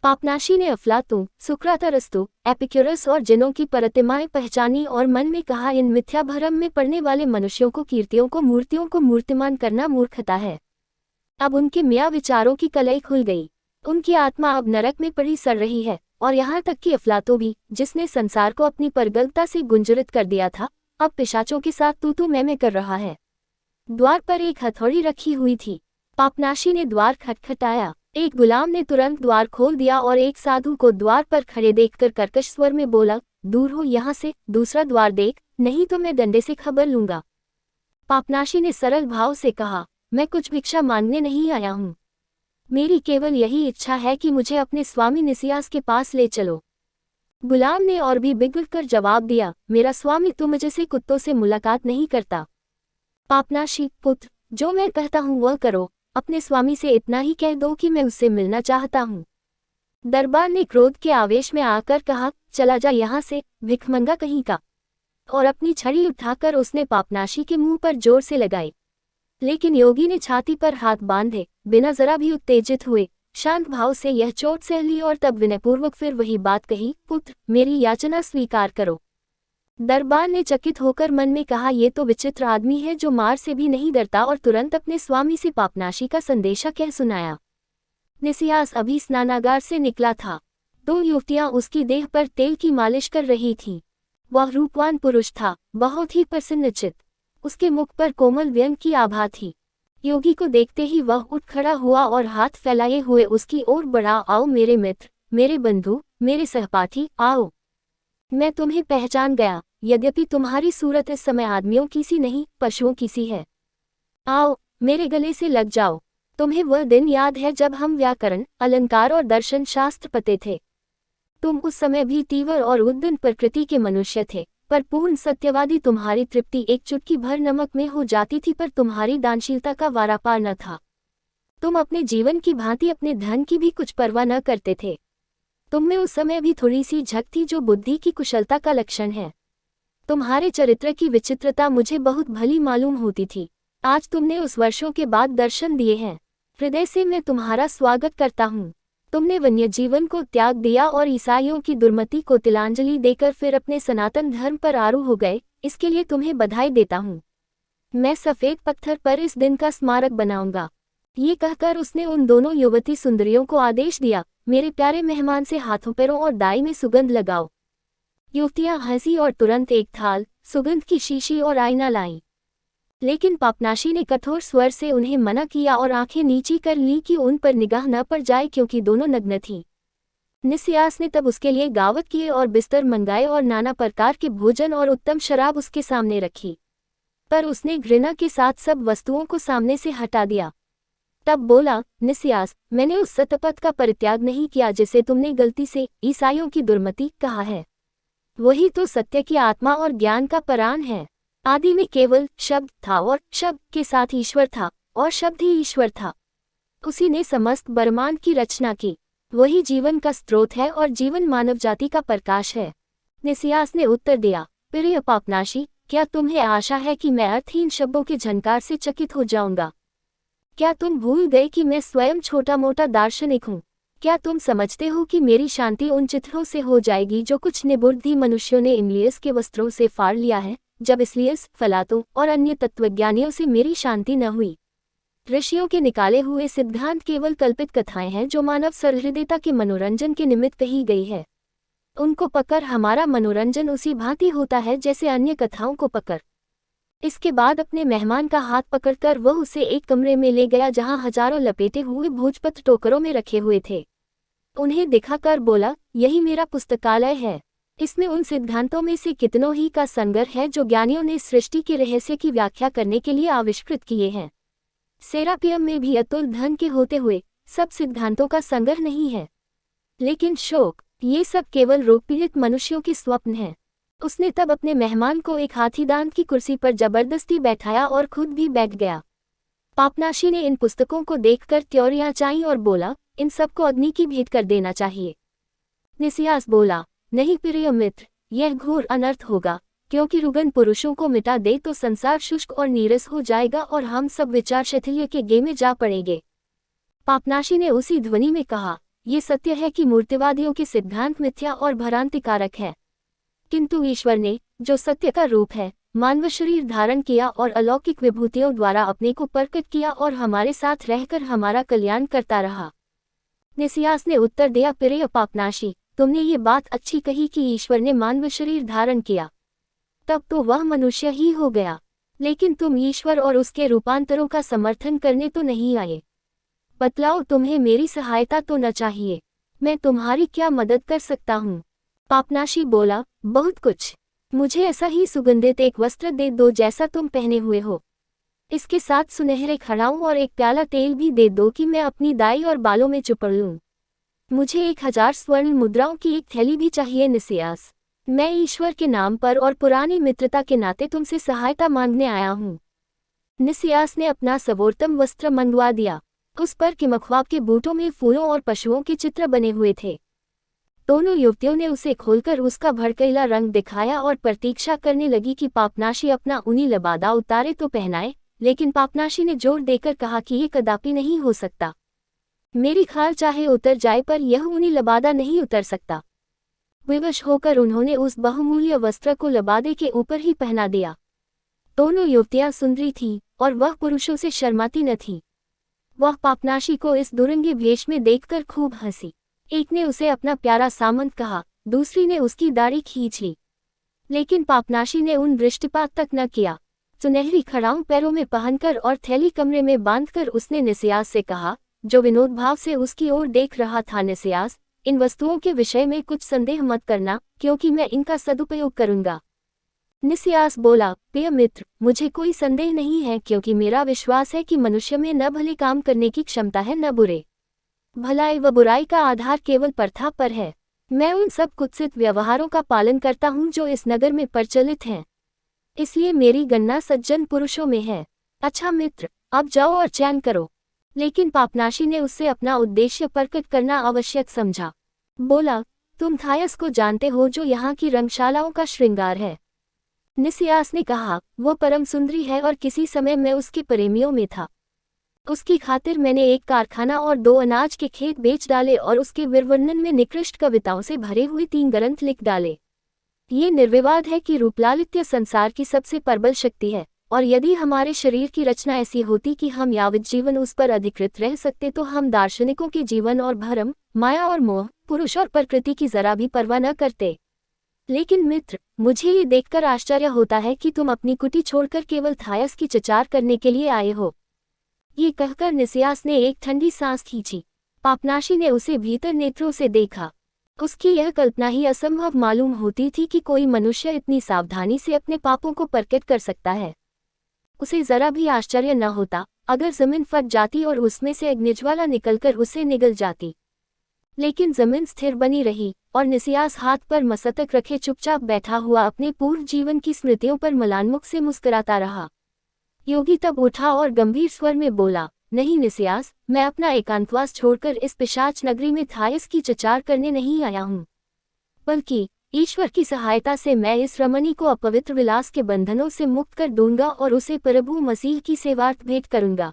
पापनाशी ने अफलातून, सुक्रातरस्तु, एपिक्यूरस और जिनों की प्रतिमाएं पहचानी और मन में कहा, इन मिथ्या भ्रम में पड़ने वाले मनुष्यों को कीर्तियों को मूर्तिमान करना मूर्खता है। अब उनके मियाँ विचारों की कलई खुल गई। उनकी आत्मा अब नरक में पड़ी सड़ रही है और यहाँ तक कि अफलातून भी, जिसने संसार को अपनी परगलता से गुंजरित कर दिया था, अब पिशाचों के साथ तू मैं कर रहा है। द्वार पर एक हथौड़ी रखी हुई थी। पापनाशी ने द्वार खटखटाया। एक गुलाम ने तुरंत द्वार खोल दिया और एक साधु को द्वार पर खड़े देखकर कर्कश स्वर में बोला, दूर हो यहाँ से, दूसरा द्वार देख, नहीं तो मैं डंडे से खबर लूंगा। पापनाशी ने सरल भाव से कहा, मैं कुछ भिक्षा मांगने नहीं आया हूँ। मेरी केवल यही इच्छा है कि मुझे अपने स्वामी निसियास के पास ले चलो। गुलाम ने और भी बिगड़कर जवाब दिया, मेरा स्वामी तुम जैसे कुत्तों से मुलाकात नहीं करता। पापनाशी, पुत्र, जो मैं कहता हूँ वह करो। अपने स्वामी से इतना ही कह दो कि मैं उससे मिलना चाहता हूँ। दरबार ने क्रोध के आवेश में आकर कहा, चला जा यहाँ से, भिखमंगा कहीं का। और अपनी छड़ी उठाकर उसने पापनाशी के मुंह पर जोर से लगाई। लेकिन योगी ने छाती पर हाथ बांधे, बिना जरा भी उत्तेजित हुए, शांत भाव से यह चोट सह ली और तब विनयपूर्वक फिर वही बात कही, पुत्र, मेरी याचना स्वीकार करो। दरबार ने चकित होकर मन में कहा, ये तो विचित्र आदमी है जो मार से भी नहीं डरता, और तुरंत अपने स्वामी से पापनाशी का संदेशा कह सुनाया। निसियास अभी स्नानागार से निकला था। 2 युवतियां उसकी देह पर तेल की मालिश कर रही थीं। वह रूपवान पुरुष था, बहुत ही प्रसन्नचित। उसके मुख पर कोमल व्यंग की आभा थी। योगी को देखते ही वह उठ खड़ा हुआ और हाथ फैलाए हुए उसकी ओर बढ़ा, आओ मेरे मित्र, मेरे बंधु, मेरे सहपाठी, आओ। मैं तुम्हें पहचान गया, यद्यपि तुम्हारी सूरत इस समय आदमियों की सी नहीं, पशुओं की सी है। आओ, मेरे गले से लग जाओ। तुम्हें वह दिन याद है जब हम व्याकरण, अलंकार और दर्शन शास्त्र पते थे। तुम उस समय भी तीव्र और उद्दंड प्रकृति के मनुष्य थे, पर पूर्ण सत्यवादी। तुम्हारी तृप्ति एक चुटकी भर नमक में हो जाती थी, पर तुम्हारी दानशीलता का वारापार न था। तुम अपने जीवन की भांति अपने धन की भी कुछ परवाह न करते थे। तुम में उस समय भी थोड़ी सी झक थी जो बुद्धि की कुशलता का लक्षण है। तुम्हारे चरित्र की विचित्रता मुझे बहुत भली मालूम होती थी। आज तुमने उस वर्षों के बाद दर्शन दिए हैं। हृदय से मैं तुम्हारा स्वागत करता हूँ। तुमने वन्य जीवन को त्याग दिया और ईसाइयों की दुर्मति को तिलांजलि देकर फिर अपने सनातन धर्म पर आरूढ़ हो गए, इसके लिए तुम्हें बधाई देता हूँ। मैं सफ़ेद पत्थर पर इस दिन का स्मारक बनाऊंगा। ये कहकर उसने उन दोनों युवती सुंदरियों को आदेश दिया, मेरे प्यारे मेहमान से हाथों पैरों और दाई में सुगंध लगाओ। युवतियां हंसी और तुरंत एक थाल, सुगंध की शीशी और आईना लाईं। लेकिन पापनाशी ने कठोर स्वर से उन्हें मना किया और आंखें नीची कर ली कि उन पर निगाह न पड़ जाए, क्योंकि दोनों नग्न थीं। निसियास ने तब उसके लिए गावत किए और बिस्तर मंगाए और नाना प्रकार के भोजन और उत्तम शराब उसके सामने रखी। पर उसने घृणा के साथ सब वस्तुओं को सामने से हटा दिया। तब बोला, निसियास, मैंने उस सतपथ का परित्याग नहीं किया जिसे तुमने गलती से ईसाइयों की दुर्मति कहा है। वही तो सत्य की आत्मा और ज्ञान का परान है। आदि में केवल शब्द था और शब्द के साथ ईश्वर था और शब्द ही ईश्वर था। उसी ने समस्त ब्रह्मांड की रचना की। वही जीवन का स्रोत है और जीवन मानव जाति का प्रकाश है। निसियास ने उत्तर दिया, प्रिय पापनाशी, क्या तुम्हें आशा है कि मैं अर्थहीन शब्दों के झनकार से चकित हो जाऊंगा? क्या तुम भूल गए कि मैं स्वयं छोटा मोटा दार्शनिक हूँ? क्या तुम समझते हो कि मेरी शांति उन चित्रों से हो जाएगी जो कुछ निबुद्धि मनुष्यों ने इमलियस के वस्त्रों से फाड़ लिया है, जब इसलियस, फलातों और अन्य तत्वज्ञानियों से मेरी शांति न हुई? ऋषियों के निकाले हुए सिद्धांत केवल कल्पित कथाएं हैं जो मानव सहृदयता के मनोरंजन के निमित्त कही गई है। उनको पकड़ हमारा मनोरंजन उसी भांति होता है जैसे अन्य कथाओं को पकड़। इसके बाद अपने मेहमान का हाथ पकड़कर वह उसे एक कमरे में ले गया जहां हजारों लपेटे हुए भोजपत्र टोकरों में रखे हुए थे। उन्हें दिखाकर बोला, यही मेरा पुस्तकालय है। इसमें उन सिद्धांतों में से कितनों ही का संग्रह है जो ज्ञानियों ने सृष्टि के रहस्य की व्याख्या करने के लिए आविष्कृत किए हैं। सेरापियम में भी अतुल धन के होते हुए सब सिद्धांतों का संग्रह नहीं है। लेकिन शोक, ये सब केवल रोगपीड़ित मनुष्यों की स्वप्न है। उसने तब अपने मेहमान को एक हाथीदांत की कुर्सी पर जबरदस्ती बैठाया और खुद भी बैठ गया। पापनाशी ने इन पुस्तकों को देखकर त्योरियां चाई और बोला, इन सबको अग्नि की भेंट कर देना चाहिए। निसियास बोला, नहीं प्रिय मित्र, यह घोर अनर्थ होगा, क्योंकि रुगन पुरुषों को मिटा दे तो संसार शुष्क और नीरस हो जाएगा और हम सब विचार शैथिल्य के गे में जा पड़ेंगे। पापनाशी ने उसी ध्वनि में कहा, ये सत्य है कि मूर्तिवादियों के सिद्धांत मिथ्या और भ्रांतिकारक है, किंतु ईश्वर ने, जो सत्य का रूप है, मानव शरीर धारण किया और अलौकिक विभूतियों द्वारा अपने को प्रकट किया और हमारे साथ रहकर हमारा कल्याण करता रहा। निसियास ने उत्तर दिया, प्रिय पापनाशी, तुमने ये बात अच्छी कही कि ईश्वर ने मानव शरीर धारण किया, तब तो वह मनुष्य ही हो गया। लेकिन तुम ईश्वर और उसके रूपांतरों का समर्थन करने तो नहीं आए। बतलाओ, तुम्हें मेरी सहायता तो न चाहिए? मैं तुम्हारी क्या मदद कर सकता हूँ? पापनाशी बोला, बहुत कुछ। मुझे ऐसा ही सुगंधित एक वस्त्र दे दो जैसा तुम पहने हुए हो। इसके साथ सुनहरे खड़ाऊं और एक प्याला तेल भी दे दो कि मैं अपनी दाई और बालों में चुपड़ लूं। मुझे 1000 स्वर्ण मुद्राओं की एक थैली भी चाहिए निसियास। मैं ईश्वर के नाम पर और पुरानी मित्रता के नाते तुमसे सहायता मांगने आया हूँ। निसियास ने अपना सर्वोत्तम वस्त्र मंगवा दिया। उस पर किमख्वाब के बूटों में फूलों और पशुओं के चित्र बने हुए थे। दोनों युवतियों ने उसे खोलकर उसका भड़कीला रंग दिखाया और प्रतीक्षा करने लगी कि पापनाशी अपना ऊनी लबादा उतारे तो पहनाए, लेकिन पापनाशी ने जोर देकर कहा कि ये कदापि नहीं हो सकता। मेरी खाल चाहे उतर जाए पर यह ऊनी लबादा नहीं उतर सकता। विवश होकर उन्होंने उस बहुमूल्य वस्त्र को लबादे के ऊपर ही पहना दिया। दोनों युवतियां सुंदरी थीं और वह पुरुषों से शर्माती न थी। वह पापनाशी को इस दुरंगे भेष में देखकर खूब हंसी। एक ने उसे अपना प्यारा सामंत कहा, दूसरी ने उसकी दाढ़ी खींच ली, लेकिन पापनाशी ने उन दृष्टिपात तक न किया। सुनहरी खड़ाऊं पैरों में पहनकर और थैली कमरे में बांधकर उसने निसियास से कहा, जो विनोद भाव से उसकी ओर देख रहा था, निसियास, इन वस्तुओं के विषय में कुछ संदेह मत करना, क्योंकि मैं इनका सदुपयोग करूंगा। निसियास बोला, प्रिय मित्र, मुझे कोई संदेह नहीं है, क्योंकि मेरा विश्वास है कि मनुष्य में न भले काम करने की क्षमता है न बुरे। भलाई व बुराई का आधार केवल प्रथा पर है। मैं उन सब कुत्सित व्यवहारों का पालन करता हूँ जो इस नगर में प्रचलित हैं। इसलिए मेरी गणना सज्जन पुरुषों में है। अच्छा मित्र, अब जाओ और चैन करो। लेकिन पापनाशी ने उससे अपना उद्देश्य प्रकट करना आवश्यक समझा। बोला, तुम थायस को जानते हो जो यहाँ की रंगशालाओं का श्रृंगार है? निसियास ने कहा, वो परम सुंदरी है और किसी समय मैं उसके प्रेमियों में था। उसकी खातिर मैंने एक कारखाना और 2 अनाज के खेत बेच डाले और उसके विवर्णन में निकृष्ट कविताओं से भरे हुए 3 ग्रंथ लिख डाले। ये निर्विवाद है कि रूपलालित्य संसार की सबसे प्रबल शक्ति है, और यदि हमारे शरीर की रचना ऐसी होती कि हम यावत जीवन उस पर अधिकृत रह सकते तो हम दार्शनिकों के जीवन और भरम, माया और मोह, पुरुष और प्रकृति की जरा भी परवाह न करते। लेकिन मित्र, मुझे ये देखकर आश्चर्य होता है कि तुम अपनी कुटी छोड़कर केवल थायस की चचार करने के लिए आए हो। ये कहकर निसियास ने एक ठंडी सांस खींची। पापनाशी ने उसे भीतर नेत्रों से देखा। उसकी यह कल्पना ही असंभव मालूम होती थी कि कोई मनुष्य इतनी सावधानी से अपने पापों को प्रकट कर सकता है। उसे जरा भी आश्चर्य न होता अगर जमीन फट जाती और उसमें से अग्निज्वाला निकलकर उसे निगल जाती। लेकिन जमीन स्थिर बनी रही और निसियास हाथ पर मस्तक रखे चुपचाप बैठा हुआ अपने पूर्व जीवन की स्मृतियों पर मलानमुख से मुस्कुराता रहा। योगी तब उठा और गंभीर स्वर में बोला, नहीं निसियास, मैं अपना एकांतवास छोड़कर इस पिशाच नगरी में थायस की चचार करने नहीं आया हूँ, बल्कि ईश्वर की सहायता से मैं इस रमणी को अपवित्र विलास के बंधनों से मुक्त कर दूंगा और उसे प्रभु मसीह की सेवार्थ भेंट करूंगा।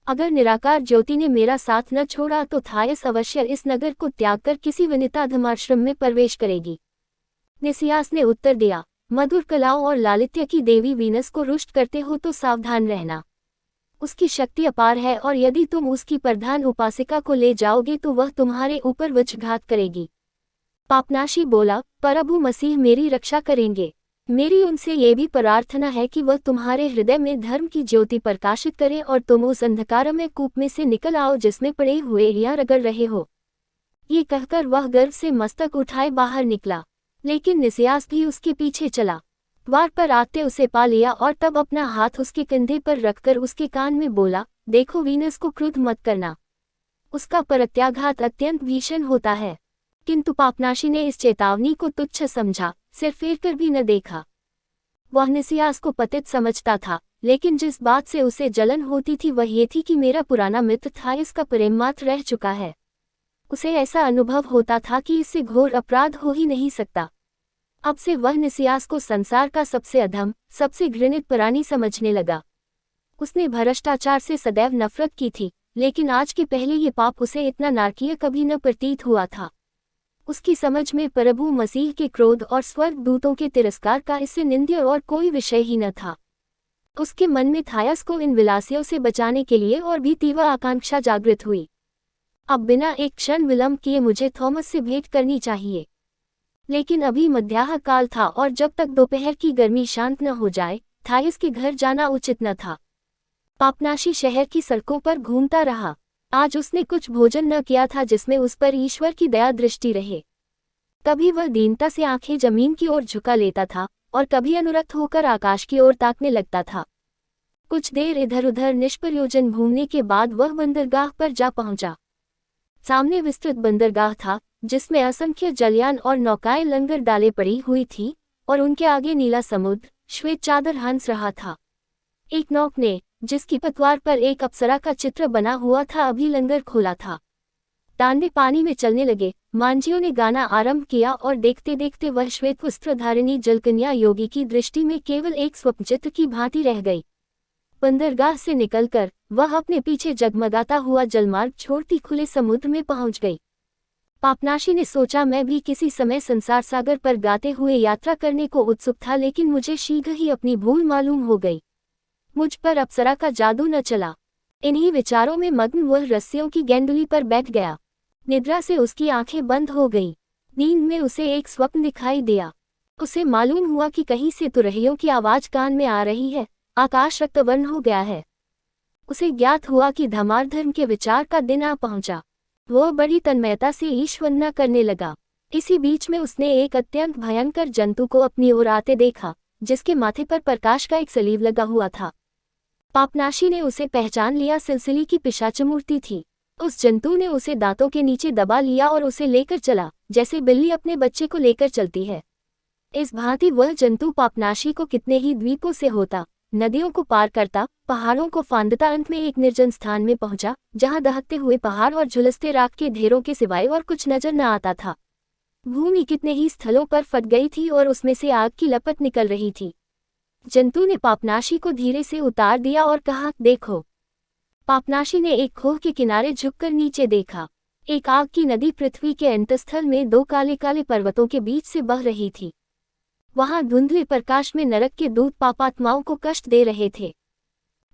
अगर निराकार ज्योति ने मेरा साथ न छोड़ा तो थायस अवश्य इस नगर को त्याग कर किसी वनिता धर्माश्रम में प्रवेश करेगी। निसियास ने उत्तर दिया, मधुर कलाओं और लालित्य की देवी वीनस को रुष्ट करते हो तो सावधान रहना। उसकी शक्ति अपार है और यदि तुम उसकी प्रधान उपासिका को ले जाओगे तो वह तुम्हारे ऊपर वज्रघात करेगी। पापनाशी बोला, प्रभु मसीह मेरी रक्षा करेंगे। मेरी उनसे ये भी प्रार्थना है कि वह तुम्हारे हृदय में धर्म की ज्योति प्रकाशित करे और तुम उस अंधकारमय कूप में से निकल आओ जिसमें पड़े हुए या रगड़ रहे हो। ये कहकर वह गर्व से मस्तक उठाए बाहर निकला, लेकिन निसियास भी उसके पीछे चला। द्वार पर आते उसे पा लिया और तब अपना हाथ उसके कंधे पर रखकर उसके कान में बोला, देखो वीनस को क्रुद्ध मत करना, उसका प्रत्याघात अत्यंत भीषण होता है। किंतु पापनाशी ने इस चेतावनी को तुच्छ समझा, सिर फेर कर भी न देखा। वह निसियास को पतित समझता था, लेकिन जिस बात से उसे जलन होती थी वह ये थी कि मेरा पुराना मित्र थायस का प्रेम मात्र रह चुका है। उसे ऐसा अनुभव होता था कि इससे घोर अपराध हो ही नहीं सकता। अब से वह निसियास को संसार का सबसे अधम, सबसे घृणित प्राणी समझने लगा। उसने भ्रष्टाचार से सदैव नफरत की थी, लेकिन आज के पहले ये पाप उसे इतना नारकीय कभी न प्रतीत हुआ था। उसकी समझ में प्रभु मसीह के क्रोध और स्वर्ग दूतों के तिरस्कार का इससे निंद्य और कोई विषय ही न था। उसके मन में थायस को इन विलासियों से बचाने के लिए और भी तीव्र आकांक्षा जागृत हुई। अब बिना एक क्षण विलंब किए मुझे थॉमस से भेंट करनी चाहिए। लेकिन अभी मध्याह्न काल था और जब तक दोपहर की गर्मी शांत न हो जाए थायस के घर जाना उचित न था। पापनाशी शहर की सड़कों पर घूमता रहा। आज उसने कुछ भोजन न किया था जिसमें उस पर ईश्वर की दया दृष्टि रहे। कभी वह दीनता से आंखें जमीन की ओर झुका लेता था और कभी अनुरक्त होकर आकाश की ओर ताकने लगता था। कुछ देर इधर उधर निष्प्रयोजन घूमने के बाद वह बंदरगाह पर जा पहुंचा। सामने विस्तृत बंदरगाह था जिसमें असंख्य जलयान और नौकाएं लंगर डाले पड़ी हुई थी और उनके आगे नीला समुद्र श्वेत चादर हंस रहा था। एक नौक ने, जिसकी पतवार पर एक अप्सरा का चित्र बना हुआ था, अभी लंगर खोला था। टांडे पानी में चलने लगे। मांझियों ने गाना आरंभ किया और देखते देखते वह श्वेत वस्त्रधारिणी जलकन्या योगी की दृष्टि में केवल एक स्वप्नचित्र की भांति रह गई। बंदरगाह से निकलकर वह अपने पीछे जगमगाता हुआ जलमार्ग छोड़ती खुले समुद्र में पहुंच गई। पापनाशी ने सोचा, मैं भी किसी समय संसार सागर पर गाते हुए यात्रा करने को उत्सुक था, लेकिन मुझे शीघ्र ही अपनी भूल मालूम हो गई। मुझ पर अप्सरा का जादू न चला। इन्हीं विचारों में मग्न वह रस्सियों की गेंडुली पर बैठ गया। निद्रा से उसकी आंखें बंद हो गई। नींद में उसे एक स्वप्न दिखाई दिया। उसे मालूम हुआ कि कहीं से तुरहियों की आवाज कान में आ रही है। आकाश रक्तवर्ण हो गया है। उसे ज्ञात हुआ कि धर्माधर्म के विचार का दिन आ पहुंचा। वह बड़ी तन्मयता से ईश्वरना करने लगा। इसी बीच में उसने एक अत्यंत भयंकर जंतु को अपनी ओर आते देखा, जिसके माथे पर प्रकाश का एक सलीब लगा हुआ था। पापनाशी ने उसे पहचान लिया। सिलसिली की पिशाच मूर्ति थी। उस जंतु ने उसे दांतों के नीचे दबा लिया और उसे लेकर चला, जैसे बिल्ली अपने बच्चे को लेकर चलती है। इस भांति वह जंतु पापनाशी को कितने ही द्वीपों से होता, नदियों को पार करता, पहाड़ों को फांदता, अंत में एक निर्जन स्थान में पहुंचा, जहां दहकते हुए पहाड़ और झुलसते राख के ढेरों के सिवाय और कुछ नजर न आता था। भूमि कितने ही स्थलों पर फट गई थी और उसमें से आग की लपट निकल रही थी। जंतु ने पापनाशी को धीरे से उतार दिया और कहा, देखो। पापनाशी ने एक खोह के किनारे झुककर नीचे देखा। एक आग की नदी पृथ्वी के अंतस्थल में दो काले काले पर्वतों के बीच से बह रही थी। वहां धुंधले प्रकाश में नरक के दूत पापात्माओं को कष्ट दे रहे थे।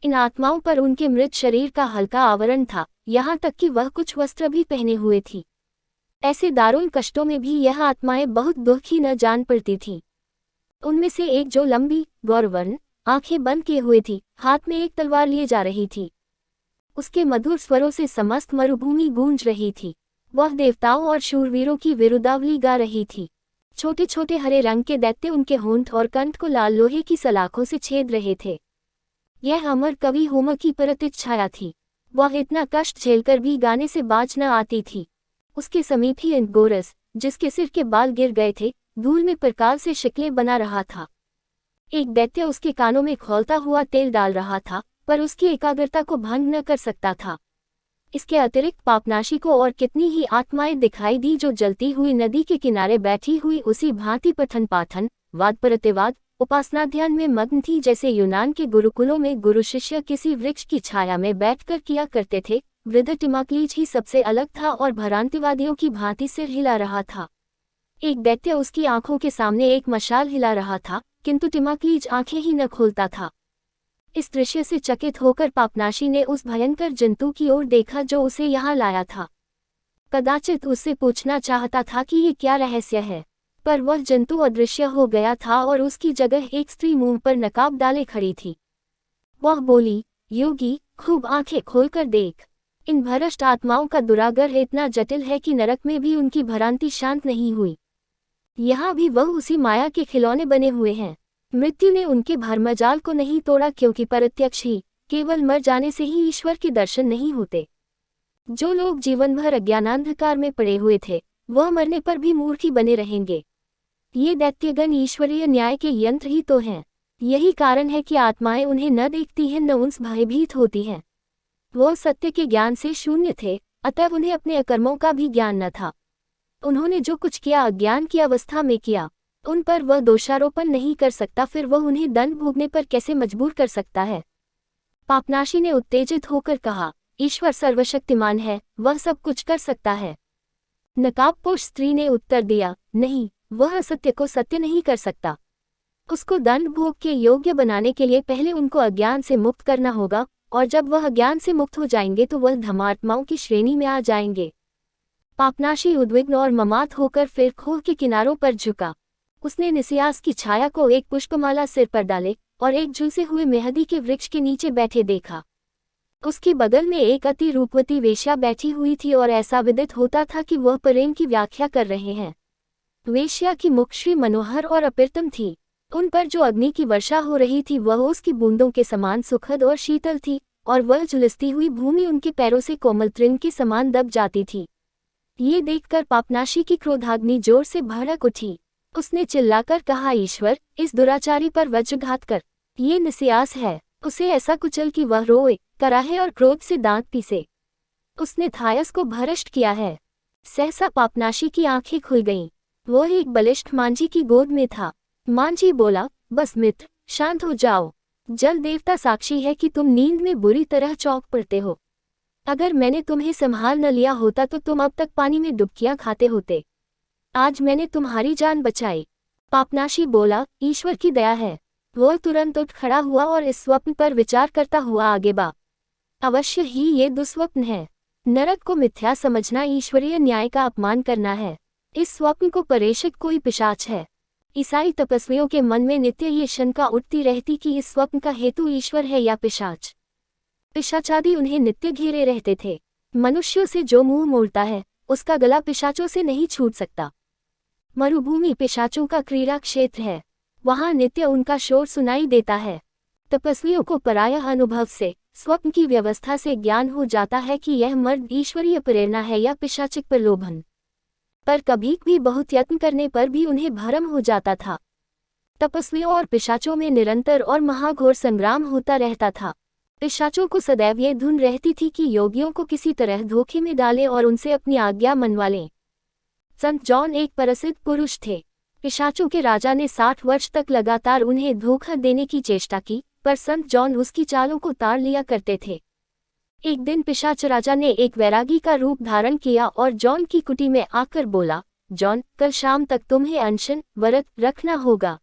इन आत्माओं पर उनके मृत शरीर का हल्का आवरण था, यहाँ तक कि वह कुछ वस्त्र भी पहने हुए थी। ऐसे दारुण कष्टों में भी यह आत्माएं बहुत दुखी न जान पड़ती थीं। उनमें से एक, जो लंबी, गौरवर्ण, आंखें बंद किए हुए थी, हाथ में एक तलवार लिए जा रही थी। उसके मधुर स्वरों से समस्त मरुभूमि गूंज रही थी। वह देवताओं और शूरवीरों की विरुदावली गा रही थी। छोटे छोटे हरे रंग के दैत्य उनके होंठ और कंठ को लाल लोहे की सलाखों से छेद रहे थे। यह अमर कवि होमर की प्रतीच्छाया थी। वह इतना कष्ट झेलकर भी गाने से बाज न आती थी। उसके समीप ही एंगोरस, जिसके सिर के बाल गिर गए थे, धूल में परकाल से शिकलें बना रहा था। एक दैत्य उसके कानों में खौलता हुआ तेल डाल रहा था, पर उसकी एकाग्रता को भंग न कर सकता था। इसके अतिरिक्त पापनाशी को और कितनी ही आत्माएं दिखाई दी जो जलती हुई नदी के किनारे बैठी हुई उसी भांति पठन पाठन, वाद प्रतिवाद, उपासना ध्यान में मग्न थी जैसे यूनान के गुरुकुलों में गुरु शिष्य किसी वृक्ष की छाया में बैठकर किया करते थे। वृद्ध टिमाक्लीज ही सबसे अलग था और भ्रांतिवादियों की भांति सिर हिला रहा था। एक दैत्य उसकी आंखों के सामने एक मशाल हिला रहा था, किंतु टिमाक्लीज आंखें ही न खोलता था। इस दृश्य से चकित होकर पापनाशी ने उस भयंकर जंतु की ओर देखा जो उसे यहाँ लाया था। कदाचित उससे पूछना चाहता था कि ये क्या रहस्य है, पर वह जंतु अदृश्य हो गया था और उसकी जगह एक स्त्री मुंह पर नकाब डाले खड़ी थी। वह बोली, योगी, खूब आंखें खोलकर देख। इन भ्रष्ट आत्माओं का दुराग्रह इतना जटिल है कि नरक में भी उनकी भ्रांति शांत नहीं हुई। यहाँ भी वह उसी माया के खिलौने बने हुए हैं। मृत्यु ने उनके भरमजाल को नहीं तोड़ा, क्योंकि प्रत्यक्ष ही, केवल मर जाने से ही ईश्वर के दर्शन नहीं होते। जो लोग जीवन भर अज्ञानांधकार में पड़े हुए थे, वह मरने पर भी मूर्ख ही बने रहेंगे। ये दैत्यगण ईश्वरीय न्याय के यंत्र ही तो हैं। यही कारण है कि आत्माएं उन्हें न देखती हैं न उनसे भयभीत होती हैं। वह सत्य के ज्ञान से शून्य थे, अतः उन्हें अपने अकर्मों का भी ज्ञान न था। उन्होंने जो कुछ किया अज्ञान की अवस्था में किया। उन पर वह दोषारोपण नहीं कर सकता, फिर वह उन्हें दंड भोगने पर कैसे मजबूर कर सकता है। पापनाशी ने उत्तेजित होकर कहा, ईश्वर सर्वशक्तिमान है, वह सब कुछ कर सकता है। नकाबपोश स्त्री ने उत्तर दिया, नहीं, वह असत्य को सत्य नहीं कर सकता। उसको दंड भोग के योग्य बनाने के लिए पहले उनको अज्ञान से मुक्त करना होगा, और जब वह अज्ञान से मुक्त हो जाएंगे तो वह धर्मात्माओं की श्रेणी में आ जाएंगे। पापनाशी उद्विग्न और ममात होकर फिर खोह के किनारों पर झुका। उसने निसियास की छाया को एक पुष्पमाला सिर पर डाले और एक झुलसे हुए मेहदी के वृक्ष के नीचे बैठे देखा। उसके बगल में एक अति रूपवती वेश्या बैठी हुई थी और ऐसा विदित होता था कि वह प्रेम की व्याख्या कर रहे हैं। वेश्या की मुखश्री मनोहर और अप्रतिम थी। उन पर जो अग्नि की वर्षा हो रही थी वह उसकी बूंदों के समान सुखद और शीतल थी, और वह झुलसती हुई भूमि उनके पैरों से कोमल तृण के समान दब जाती थी। ये देखकर पापनाशी की क्रोधाग्नि जोर से भड़क उठी। उसने चिल्लाकर कहा, ईश्वर, इस दुराचारी पर वज्रघात कर। ये निसियास है, उसे ऐसा कुचल कि वह रोए, कराहे और क्रोध से दांत पीसे। उसने थायस को भ्रष्ट किया है। सहसा पापनाशी की आंखें खुल गईं। वह एक बलिष्ठ मांझी की गोद में था। मांझी बोला, बस मित्र, शांत हो जाओ। जल देवता साक्षी है कि तुम नींद में बुरी तरह चौंक पड़ते हो। अगर मैंने तुम्हें संभाल न लिया होता तो तुम अब तक पानी में डुबकियां खाते होते। आज मैंने तुम्हारी जान बचाई। पापनाशी बोला, ईश्वर की दया है। वह तुरंत उठ खड़ा हुआ और इस स्वप्न पर विचार करता हुआ आगे बढ़ा। अवश्य ही ये दुस्वप्न है। नरक को मिथ्या समझना ईश्वरीय न्याय का अपमान करना है। इस स्वप्न को प्रेषक कोई पिशाच है। ईसाई तपस्वियों के मन में नित्य ये शंका उठती रहती कि इस स्वप्न का हेतु ईश्वर है या पिशाच। पिशाचादि उन्हें नित्य घेरे रहते थे। मनुष्यों से जो मुंह मोड़ता है, उसका गला पिशाचों से नहीं छूट सकता। मरुभूमि पिशाचों का क्रीड़ा क्षेत्र है। वहां नित्य उनका शोर सुनाई देता है। तपस्वियों को पराया अनुभव से, स्वप्न की व्यवस्था से ज्ञान हो जाता है कि यह मर्द ईश्वरीय प्रेरणा है या पिशाचिक प्रलोभन। पर कभी भी बहुत यत्न करने पर भी उन्हें भ्रम हो जाता था। तपस्वियों और पिशाचों में निरंतर और महाघोर संग्राम होता रहता था। पिशाचों को सदैव ये धुन रहती थी कि योगियों को किसी तरह धोखे में डालें और उनसे अपनी आज्ञा मनवा लें। संत जॉन एक प्रसिद्ध पुरुष थे। पिशाचों के राजा ने 60 वर्ष तक लगातार उन्हें धोखा देने की चेष्टा की, पर संत जॉन उसकी चालों को ताड़ लिया करते थे। एक दिन पिशाच राजा ने एक वैरागी का रूप धारण किया और जॉन की कुटी में आकर बोला, जॉन, कल शाम तक तुम्हें अनशन व्रत रखना होगा।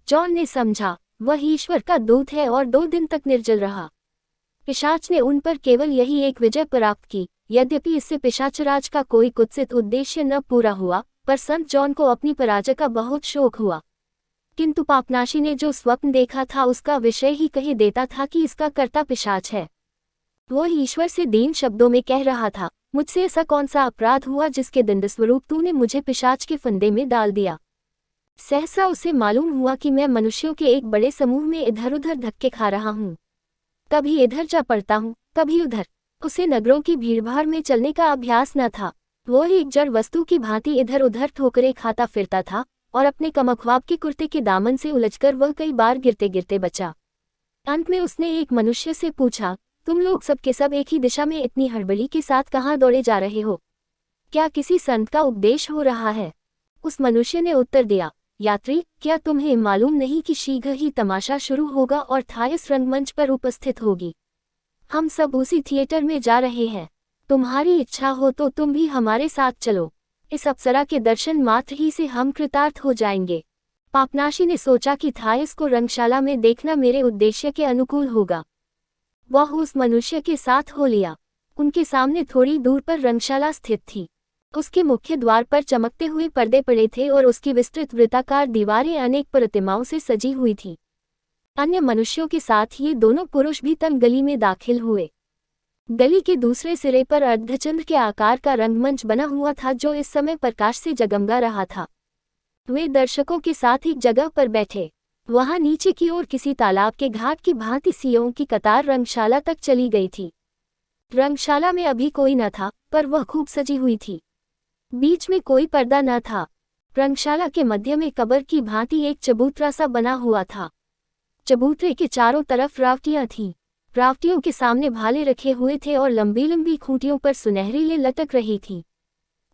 जॉन ने समझा, वह ईश्वर का दूत है और 2 दिन तक निर्जल रहा। पिशाच ने उन पर केवल यही एक विजय प्राप्त की। यद्यपि इससे पिशाचराज का कोई कुत्सित उद्देश्य न पूरा हुआ, पर संत जॉन को अपनी पराजय का बहुत शोक हुआ। किंतु पापनाशी ने जो स्वप्न देखा था उसका विषय ही कह देता था कि इसका कर्ता पिशाच है। वह ईश्वर से दीन शब्दों में कह रहा था, मुझसे ऐसा कौन सा अपराध हुआ जिसके दंडस्वरूप तूने मुझे पिशाच के फंदे में डाल दिया। सहसा उसे मालूम हुआ कि मैं मनुष्यों के एक बड़े समूह में इधर उधर धक्के खा रहा हूँ। कभी इधर जा पड़ता हूँ, कभी उधर। उसे नगरों की भीड़भाड़ में चलने का अभ्यास न था। वो एक जड़ वस्तु की भांति इधर उधर ठोकरें खाता फिरता था और अपने कमख्वाब के कुर्ते के दामन से उलझकर वह कई बार गिरते गिरते बचा। अंत में उसने एक मनुष्य से पूछा, तुम लोग सब के सब एक ही दिशा में इतनी हड़बड़ी के साथ कहाँ दौड़े जा रहे हो? क्या किसी संत का उपदेश हो रहा है? उस मनुष्य ने उत्तर दिया, यात्री, क्या तुम्हें मालूम नहीं कि शीघ्र ही तमाशा शुरू होगा और थायस रंगमंच पर उपस्थित होगी? हम सब उसी थिएटर में जा रहे हैं। तुम्हारी इच्छा हो तो तुम भी हमारे साथ चलो। इस अप्सरा के दर्शन मात्र ही से हम कृतार्थ हो जाएंगे। पापनाशी ने सोचा कि थायस को रंगशाला में देखना मेरे उद्देश्य के अनुकूल होगा। वह उस मनुष्य के साथ हो लिया। उनके सामने थोड़ी दूर पर रंगशाला स्थित थी। उसके मुख्य द्वार पर चमकते हुए पर्दे पड़े थे और उसकी विस्तृत वृत्ताकार दीवारें अनेक प्रतिमाओं से सजी हुई थी। अन्य मनुष्यों के साथ ये दोनों पुरुष भी तंग गली में दाखिल हुए। गली के दूसरे सिरे पर अर्धचंद्र के आकार का रंगमंच बना हुआ था जो इस समय प्रकाश से जगमगा रहा था। वे दर्शकों के साथ एक जगह पर बैठे। वहां नीचे की ओर किसी तालाब के घाट की भांति सियों की कतार रंगशाला तक चली गई थी। रंगशाला में अभी कोई न था, पर वह खूब सजी हुई थी। बीच में कोई पर्दा न था। रंगशाला के मध्य में कब्र की भांति एक चबूतरा सा बना हुआ था। चबूतरे के चारों तरफ रावटियां थीं। रावटियों के सामने भाले रखे हुए थे और लंबी लंबी खूंटियों पर सुनहरी लटक रही थी।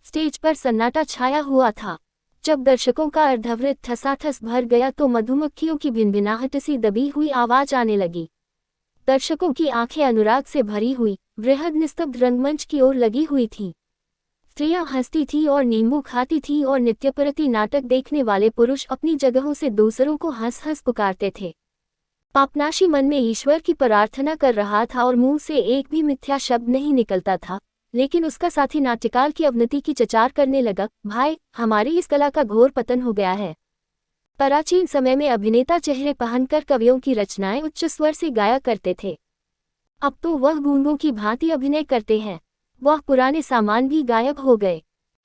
स्टेज पर सन्नाटा छाया हुआ था। जब दर्शकों का अर्धवृत्त ठसाठस भर गया तो मधुमक्खियों की भिनभिनाहट सी दबी हुई आवाज आने लगी। दर्शकों की आंखें अनुराग से भरी हुई बृहद निस्तब्ध रंगमंच की ओर लगी हुई थी। स्त्रियां हंसती थी और नींबू खाती थी और नित्यप्रति नाटक देखने वाले पुरुष अपनी जगहों से दूसरों को हंस हंस पुकारते थे। पापनाशी मन में ईश्वर की प्रार्थना कर रहा था और मुंह से एक भी मिथ्या शब्द नहीं निकलता था, लेकिन उसका साथी नाट्यकाल की अवनति की चचार करने लगा, भाई, हमारी इस कला का घोर पतन हो गया है। प्राचीन समय में अभिनेता चेहरे पहनकर कवियों की रचनाएं उच्च स्वर से गाया करते थे। अब तो वह गूंगों की भांति अभिनय करते हैं। वह पुराने सामान भी गायब हो गए।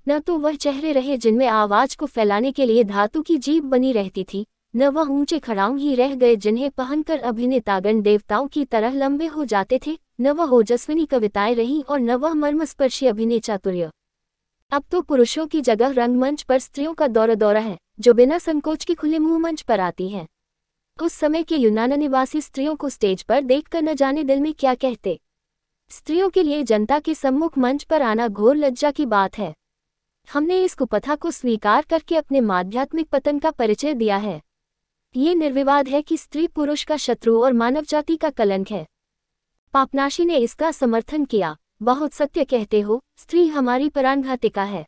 न तो वह चेहरे रहे जिनमें आवाज को फैलाने के लिए धातु की जीभ बनी रहती थी, न वह ऊंचे खड़ाऊ ही रह गए जिन्हें पहनकर अभिनेतागण देवताओं की तरह लंबे हो जाते थे, न वह ओजस्विनी कविताएं रहीं और न वह मर्मस्पर्शी अभिनय चातुर्य। अब तो पुरुषों की जगह रंगमंच पर स्त्रियों का दौरा है, जो बिना संकोच के खुले मुंह मंच पर आती हैं। उस समय के यूनान निवासी स्त्रियों को स्टेज पर देखकर न जाने दिल में क्या कहते। स्त्रियों के लिए जनता के सम्मुख मंच पर आना घोर लज्जा की बात है। हमने इस कुप्रथा को स्वीकार करके अपने माध्यात्मिक पतन का परिचय दिया है। ये निर्विवाद है कि स्त्री पुरुष का शत्रु और मानव जाति का कलंक है। पापनाशी ने इसका समर्थन किया। बहुत सत्य कहते हो, स्त्री हमारी प्राणघातिका है।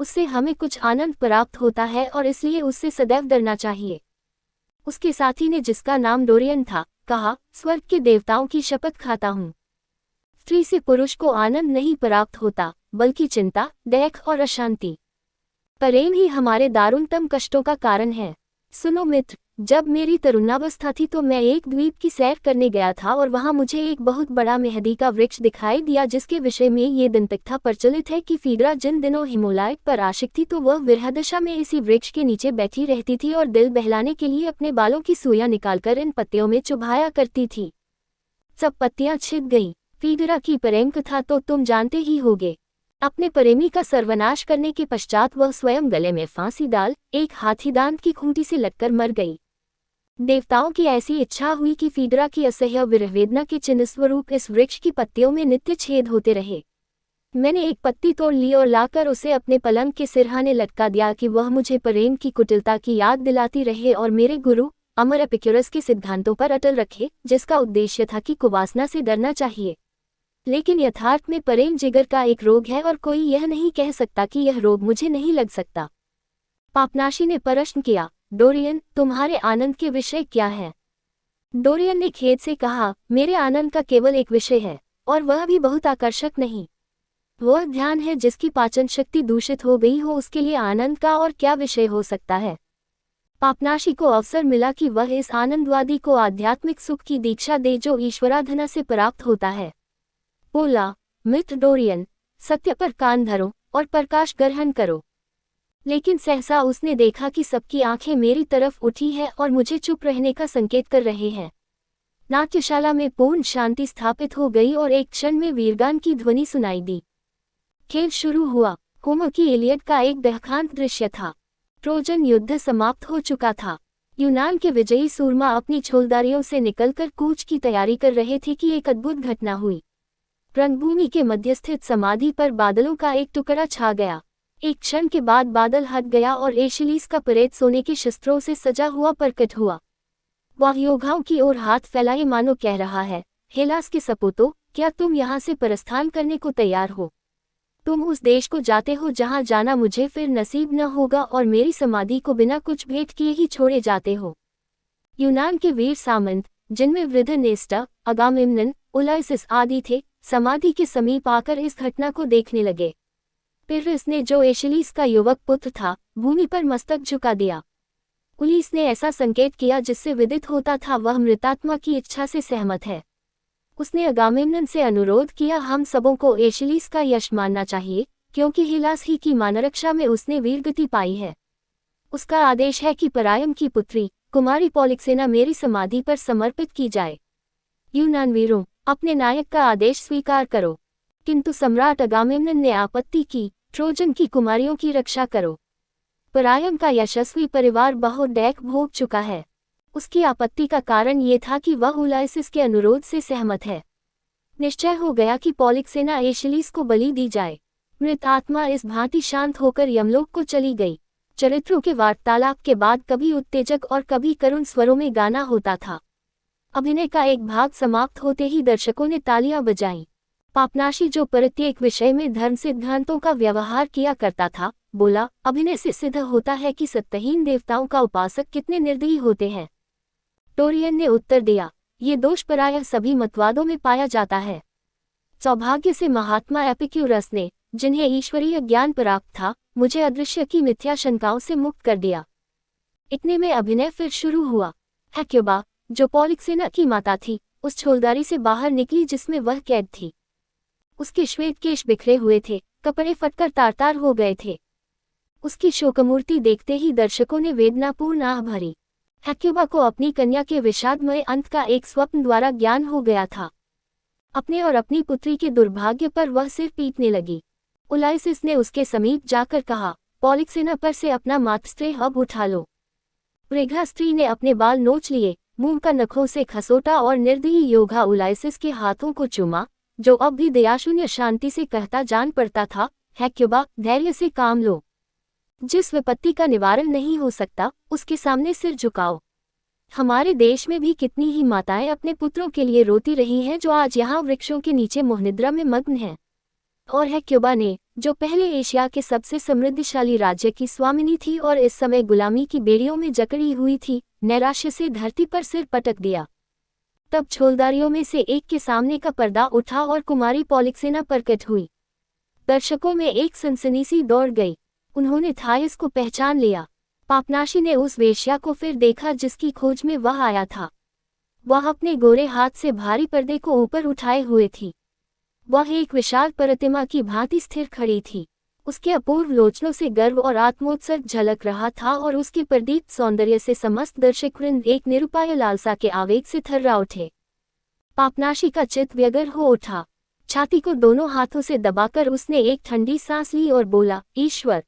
उससे हमें कुछ आनंद प्राप्त होता है और इसलिए उससे सदैव डरना चाहिए। उसके साथी ने, जिसका नाम डोरियन था, कहा, स्वर्ग के देवताओं की शपथ खाता हूँ, स्त्री से पुरुष को आनंद नहीं प्राप्त होता, बल्कि चिंता, दैख और अशांति। प्रेम ही हमारे दारुणतम कष्टों का कारण है। सुनो मित्र, जब मेरी तरुणावस्था थी तो मैं एक द्वीप की सैर करने गया था और वहां मुझे एक बहुत बड़ा मेहंदी का वृक्ष दिखाई दिया, जिसके विषय में ये दंतकथा प्रचलित है कि फीडरा जिन दिनों हिमोलाइट पर आशिक थी तो वह विरहदशा में इसी वृक्ष के नीचे बैठी रहती थी और दिल बहलाने के लिए अपने बालों की सुइयां निकालकर इन पत्तियों में चुभाया करती थी। सब पत्तियां छिद गईं। फीडरा की प्रेम कथा तो तुम जानते ही होगे। अपने प्रेमी का सर्वनाश करने के पश्चात वह स्वयं गले में फांसी डाल एक हाथीदांत की खूंटी से लटकर मर गई। देवताओं की ऐसी इच्छा हुई कि फीडरा की असह्य विरहवेदना के चिन्ह स्वरूप इस वृक्ष की पत्तियों में नित्य छेद होते रहे। मैंने एक पत्ती तोड़ ली और लाकर उसे अपने पलंग के सिरहाने लटका दिया कि वह मुझे प्रेम की कुटिलता की याद दिलाती रहे और मेरे गुरु अमर एपिक्यूरस के सिद्धांतों पर अटल रखे, जिसका उद्देश्य था कि कुवासना से डरना चाहिए। लेकिन यथार्थ में प्रेम जिगर का एक रोग है और कोई यह नहीं कह सकता कि यह रोग मुझे नहीं लग सकता। पापनाशी ने प्रश्न किया, डोरियन, तुम्हारे आनंद के विषय क्या है? डोरियन ने खेद से कहा, मेरे आनंद का केवल एक विषय है, और वह भी बहुत आकर्षक नहीं। वह ध्यान है। जिसकी पाचन शक्ति दूषित हो गई हो उसके लिए आनंद का और क्या विषय हो सकता है? पापनाशी को अवसर मिला कि वह इस आनंदवादी को आध्यात्मिक सुख की दीक्षा दे जो ईश्वराधना से प्राप्त होता है। बोला, मित्र डोरियन, सत्य पर कान धरो और प्रकाश ग्रहण करो। लेकिन सहसा उसने देखा कि सबकी आंखें मेरी तरफ उठी हैं और मुझे चुप रहने का संकेत कर रहे हैं। नाट्यशाला में पूर्ण शांति स्थापित हो गई और एक क्षण में वीरगान की ध्वनि सुनाई दी। खेल शुरू हुआ। होमर की इलियड का एक दहखांत दृश्य था। ट्रोजन युद्ध समाप्त हो चुका था। यूनान के विजयी सूरमा अपनी छोलदारियों से निकलकर कूच की तैयारी कर रहे थे कि एक अद्भुत घटना हुई। रणभूमि के मध्य स्थित समाधि पर बादलों का एक टुकड़ा छा गया। एक क्षण के बाद बादल हट गया और एशिलीस का प्रेत सोने के शस्त्रों से सजा हुआ प्रकट हुआ। वह योद्धाओं की ओर हाथ फैलाए मानो कह रहा है, हेलास के सपूतों, क्या तुम यहाँ से प्रस्थान करने को तैयार हो? तुम उस देश को जाते हो जहाँ जाना मुझे फिर नसीब न होगा और मेरी समाधि को बिना कुछ भेंट किए ही छोड़े जाते हो। यूनान के वीर सामंत, जिनमें वृद्ध नेस्टा, अगामेम्नन, उलाइसिस आदि थे, समाधि के समीप आकर इस घटना को देखने लगे। पिर्रिस ने, जो एशिलीस का युवक पुत्र था, भूमि पर मस्तक झुका दिया। उलिस ने ऐसा संकेत किया जिससे विदित होता था वह मृतात्मा की इच्छा से सहमत है। उसने अगामेम्नन से अनुरोध किया, हम सबों को एशिलीस का यश मानना चाहिए, क्योंकि हिलास ही की मानरक्षा में उसने वीरगति पाई है। उसका आदेश है कि परायम की पुत्री कुमारी पॉलिक्सेना मेरी समाधि पर समर्पित की जाए। यूनान वीरों, अपने नायक का आदेश स्वीकार करो। किंतु सम्राट अगामेम्नन ने आपत्ति की, ट्रोजन की कुमारियों की रक्षा करो। परायम का यशस्वी परिवार बहुत डैक भोग चुका है। उसकी आपत्ति का कारण ये था कि वह उलाइसिस के अनुरोध से सहमत है। निश्चय हो गया कि पॉलिक्सेना एशिलीस को बलि दी जाए। मृत आत्मा इस भांति शांत होकर यमलोक को चली गई। चरित्रों के वार्तालाप के बाद कभी उत्तेजक और कभी करुण स्वरों में गाना होता था। अभिनय का एक भाग समाप्त होते ही दर्शकों ने तालियां बजाईं। पापनाशी, जो प्रत्येक विषय में धर्म सिद्धांतों का व्यवहार किया करता था, बोला, अभिनय से सिद्ध होता है कि सत्ताहीन देवताओं का उपासक कितने निर्दयी होते हैं। टोरियन ने उत्तर दिया, ये दोष प्रायः सभी मतवादों में पाया जाता है। सौभाग्य से महात्मा एपिक्यूरस ने, जिन्हें ईश्वरीय ज्ञान प्राप्त था, मुझे अदृश्य की मिथ्या शंकाओं से मुक्त कर दिया। इतने में अभिनय फिर शुरू हुआ। हेक्युबा, जो पॉलिक्सेना की माता थी, उस छोलदारी से बाहर निकली जिसमें वह कैद थी। उसके श्वेत केश बिखरे हुए थे, कपड़े फटकर तार-तार हो गए थे। उसकी शोकमूर्ति देखते ही दर्शकों ने वेदनापूर्ण आह भरी। हेक्युबा को अपनी कन्या के विषादमय अंत का एक स्वप्न द्वारा ज्ञान हो गया था। अपने और अपनी पुत्री के दुर्भाग्य पर वह सिर पीटने लगी। उलाइसिस ने उसके समीप जाकर कहा, पॉलिक्सेना पर से अपना मातस्त्रेय अब उठा लो। वृद्धा स्त्री ने अपने बाल नोच लिए, मुंह का नखों से खसोटा और निर्दयी योद्धा उलाइसिस के हाथों को चूमा, जो अब भी दयाशून्य शांति से कहता जान पड़ता था, हेक्युबा, धैर्य से काम लो। जिस विपत्ति का निवारण नहीं हो सकता, उसके सामने सिर झुकाओ। हमारे देश में भी कितनी ही माताएं अपने पुत्रों के लिए रोती रही हैं जो आज यहाँ वृक्षों के नीचे मोहनिद्रा में मग्न हैं। और हेक्युबा ने, जो पहले एशिया के सबसे समृद्धिशाली राज्य की स्वामिनी थी और इस समय गुलामी की बेड़ियों में जकड़ी हुई थी, नैराश्य से धरती पर सिर पटक दिया। तब छोलदारियों में से एक के सामने का पर्दा उठा और कुमारी पॉलिक्सेना प्रकट हुई। दर्शकों में एक सनसनीसी दौड़ गई। उन्होंने थाइस को पहचान लिया। पापनाशी ने उस वेश्या को फिर देखा जिसकी खोज में वह आया था। वह अपने गोरे हाथ से भारी पर्दे को ऊपर उठाए हुए थी। वह एक विशाल प्रतिमा की भांति स्थिर खड़ी थी। उसके अपूर्व लोचनों से गर्व और आत्मोत्सर्ग झलक रहा था और उसके प्रदीप्त सौंदर्य से समस्त दर्शकवृंद एक निरुपाय लालसा के आवेग से थर्रा उठे। पापनाशी का चित्त व्यग्र हो उठा। छाती को दोनों हाथों से दबाकर उसने एक ठंडी सांस ली और बोला, ईश्वर,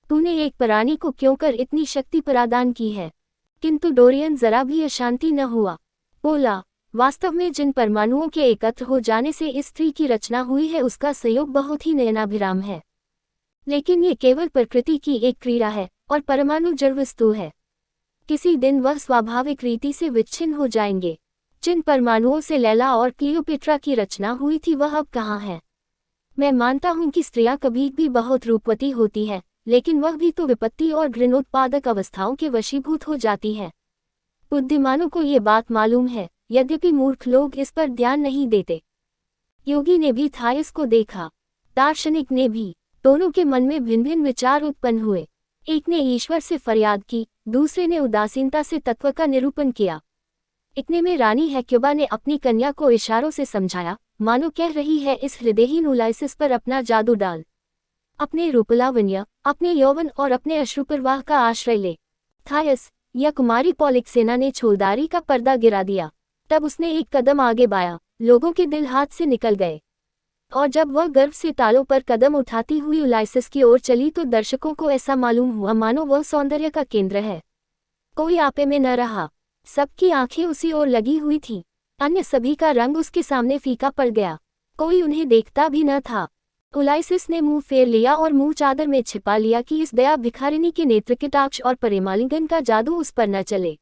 तूने एक प्राणी को क्यों कर इतनी शक्ति प्रदान की है? किंतु डोरियन जरा भी अशांति न हुआ। बोला, वास्तव में जिन परमाणुओं के एकत्र हो जाने से इस स्त्री की रचना हुई है उसका संयोग बहुत ही नयनाभिराम है। लेकिन ये केवल प्रकृति की एक क्रीड़ा है और परमाणु जड़ वस्तु है। किसी दिन वह स्वाभाविक रीति से विच्छिन्न हो जाएंगे। जिन परमाणुओं से लैला और क्लियोपेट्रा की रचना हुई थी वह अब कहाँ है? मैं मानता हूँ कि स्त्रियां कभी भी बहुत रूपवती होती हैं, लेकिन वह भी तो विपत्ति और घृणोत्पादक अवस्थाओं के वशीभूत हो जाती है। बुद्धिमानों को ये बात मालूम है, यद्यपि मूर्ख लोग इस पर ध्यान नहीं देते। योगी ने भी थाइस को देखा, दार्शनिक ने भी। दोनों के मन में भिन्न भिन्न विचार उत्पन्न हुए। एक ने ईश्वर से फरियाद की, दूसरे ने उदासीनता से तत्व का निरूपण किया। इतने में रानी हेक्युबा ने अपनी कन्या को इशारों से समझाया, मानो कह रही है, इस हृदयहीन उलाइसिस पर अपना जादू डाल। अपने रूपलावण्य, अपने यौवन और अपने अश्रुप्रवाह का आश्रय ले। थाइस या कुमारी पॉलिक्सेना ने छोलदारी का पर्दा गिरा दिया। तब उसने एक कदम आगे बढ़ाया। लोगों के दिल हाथ से निकल गए। और जब वह गर्व से तालों पर कदम उठाती हुई उलाइसिस की ओर चली तो दर्शकों को ऐसा मालूम हुआ मानो वह सौंदर्य का केंद्र है। कोई आपे में न रहा, सबकी आंखें उसी ओर लगी हुई थीं। अन्य सभी का रंग उसके सामने फीका पड़ गया, कोई उन्हें देखता भी न था। उलाइसिस ने मुंह फेर लिया और मुंह चादर में छिपा लिया कि इस दया भिखारिनी के नेत्र कटाक्ष और प्रेमालिंगन का जादू उस पर न चले।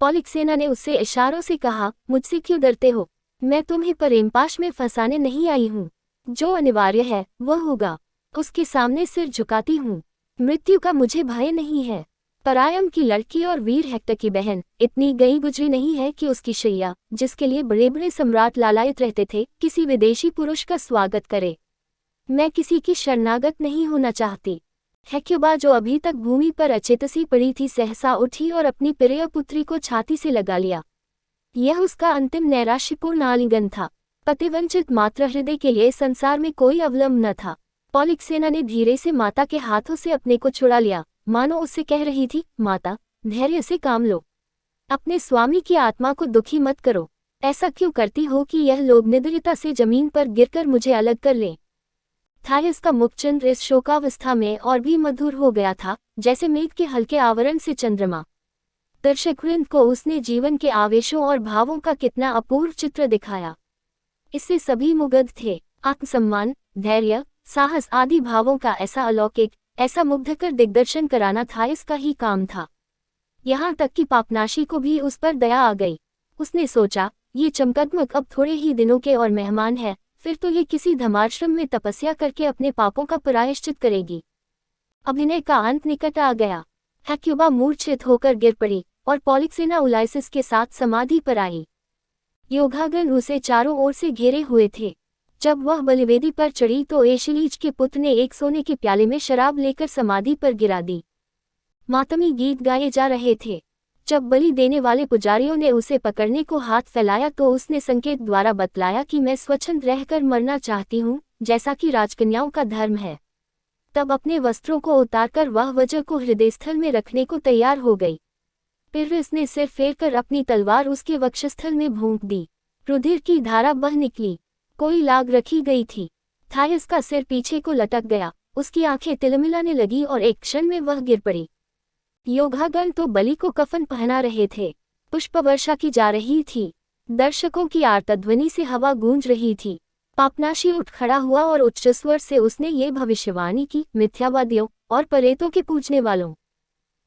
पॉलिक्सेना ने उससे इशारों से कहा, मुझसे क्यों डरते हो? मैं तुम्हें प्रेमपाश में फंसाने नहीं आई हूँ। जो अनिवार्य है वह होगा। उसके सामने सिर झुकाती हूँ। मृत्यु का मुझे भय नहीं है। परायम की लड़की और वीर हेक्टर की बहन इतनी गई गुजरी नहीं है कि उसकी शैया, जिसके लिए बड़े बड़े सम्राट लालायित रहते थे, किसी विदेशी पुरुष का स्वागत करे। मैं किसी की शरणागत नहीं होना चाहती। हेक्युबा, जो अभी तक भूमि पर अचेतसी पड़ी थी, सहसा उठी और अपनी प्रिय पुत्री को छाती से लगा लिया। यह उसका अंतिम नैराश्यपूर्ण आलिंगन था। पतिवंचित मातृ हृदय के लिए संसार में कोई अवलंब न था। पॉलिक्सेना ने धीरे से माता के हाथों से अपने को छुड़ा लिया, मानो उससे कह रही थी, माता, धैर्य से काम लो। अपने स्वामी की आत्मा को दुखी मत करो। ऐसा क्यों करती हो कि यह लोग निद्रिता से जमीन पर गिरकर मुझे अलग कर लें? थायस का मुखचंद्र इस शोकावस्था में और भी मधुर हो गया था, जैसे मेघ के हल्के आवरण से चंद्रमा। दर्शकवृंद को उसने जीवन के आवेशों और भावों का कितना अपूर्व चित्र दिखाया। इससे सभी मुग्ध थे। आत्मसम्मान, धैर्य, साहस आदि भावों का ऐसा अलौकिक, ऐसा मुग्धकर दिग्दर्शन कराना थायस का ही काम था। यहाँ तक कि पापनाशी को भी उस पर दया आ गई। उसने सोचा, ये चमकदमक अब थोड़े ही दिनों के और मेहमान है, फिर तो ये किसी धर्माश्रम में तपस्या करके अपने पापों का प्रायश्चित करेगी। अभिनय का अंत निकट आ गया। हेक्युबा मूर्छित होकर गिर पड़ी और पॉलिक्सेना उलाइसिस के साथ समाधि पर आई। योद्धागण उसे चारों ओर से घेरे हुए थे। जब वह बलिवेदी पर चढ़ी तो एशिलीज के पुत्र ने एक सोने के प्याले में शराब लेकर समाधि पर गिरा दी। मातमी गीत गाए जा रहे थे। जब बलि देने वाले पुजारियों ने उसे पकड़ने को हाथ फैलाया तो उसने संकेत द्वारा बतलाया कि मैं स्वच्छंद रहकर मरना चाहती हूँ, जैसा कि राजकन्याओं का धर्म है। तब अपने वस्त्रों को उतारकर वह वज्र को हृदयस्थल में रखने को तैयार हो गई। फिर उसने सिर फेरकर अपनी तलवार उसके वक्षस्थल में भोंक दी। रुधिर की धारा बह निकली। कोई लाग रखी गई थी। थायस का सिर पीछे को लटक गया, उसकी आंखें तिलमिलाने लगी और एक क्षण में वह गिर पड़ी। योद्धागण तो बलि को कफन पहना रहे थे। पुष्प वर्षा की जा रही थी। दर्शकों की आर्तध्वनि से हवा गूंज रही थी। पापनाशी उठ खड़ा हुआ और उच्च स्वर से उसने ये भविष्यवाणी की, मिथ्यावादियों और प्रेतों के पूजने वालों,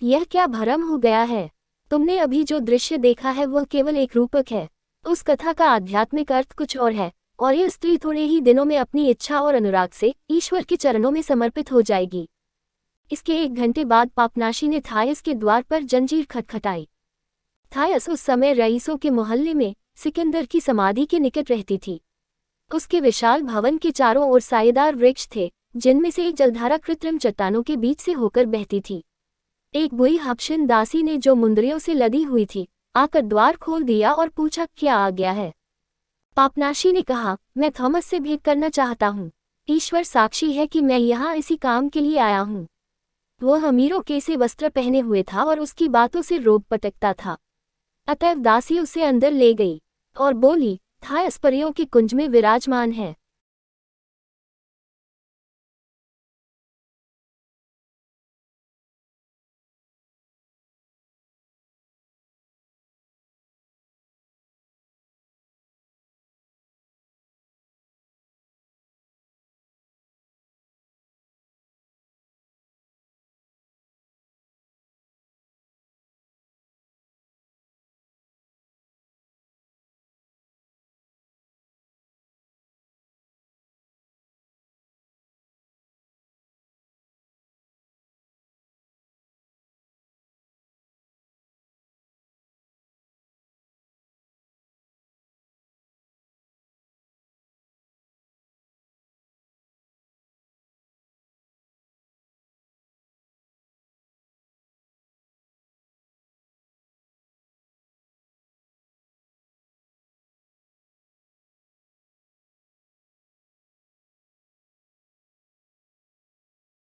यह क्या भ्रम हो गया है? तुमने अभी जो दृश्य देखा है वह केवल एक रूपक है। उस कथा का आध्यात्मिक अर्थ कुछ और है, और यह स्त्री थोड़े ही दिनों में अपनी इच्छा और अनुराग से ईश्वर के चरणों में समर्पित हो जाएगी। इसके 1 घंटे बाद पापनाशी ने थायस के द्वार पर जंजीर खटखटाई। थायस उस समय रईसों के मोहल्ले में सिकंदर की समाधि के निकट रहती थी। उसके विशाल भवन के चारों ओर सायेदार वृक्ष थे, जिनमें से एक जलधारा कृत्रिम चट्टानों के बीच से होकर बहती थी। एक बुई हबशिन दासी ने, जो मुंदरियों से लदी हुई थी, आकर द्वार खोल दिया और पूछा, क्या आ गया है? पापनाशी ने कहा, मैं थॉमस से भेंट करना चाहता हूँ। ईश्वर साक्षी है कि मैं यहाँ इसी काम के लिए आया हूँ। वह अमीरों के से वस्त्र पहने हुए था और उसकी बातों से रोब पटकता था। अतएव दासी उसे अंदर ले गई और बोली, थायस परियों के कुंज में विराजमान है।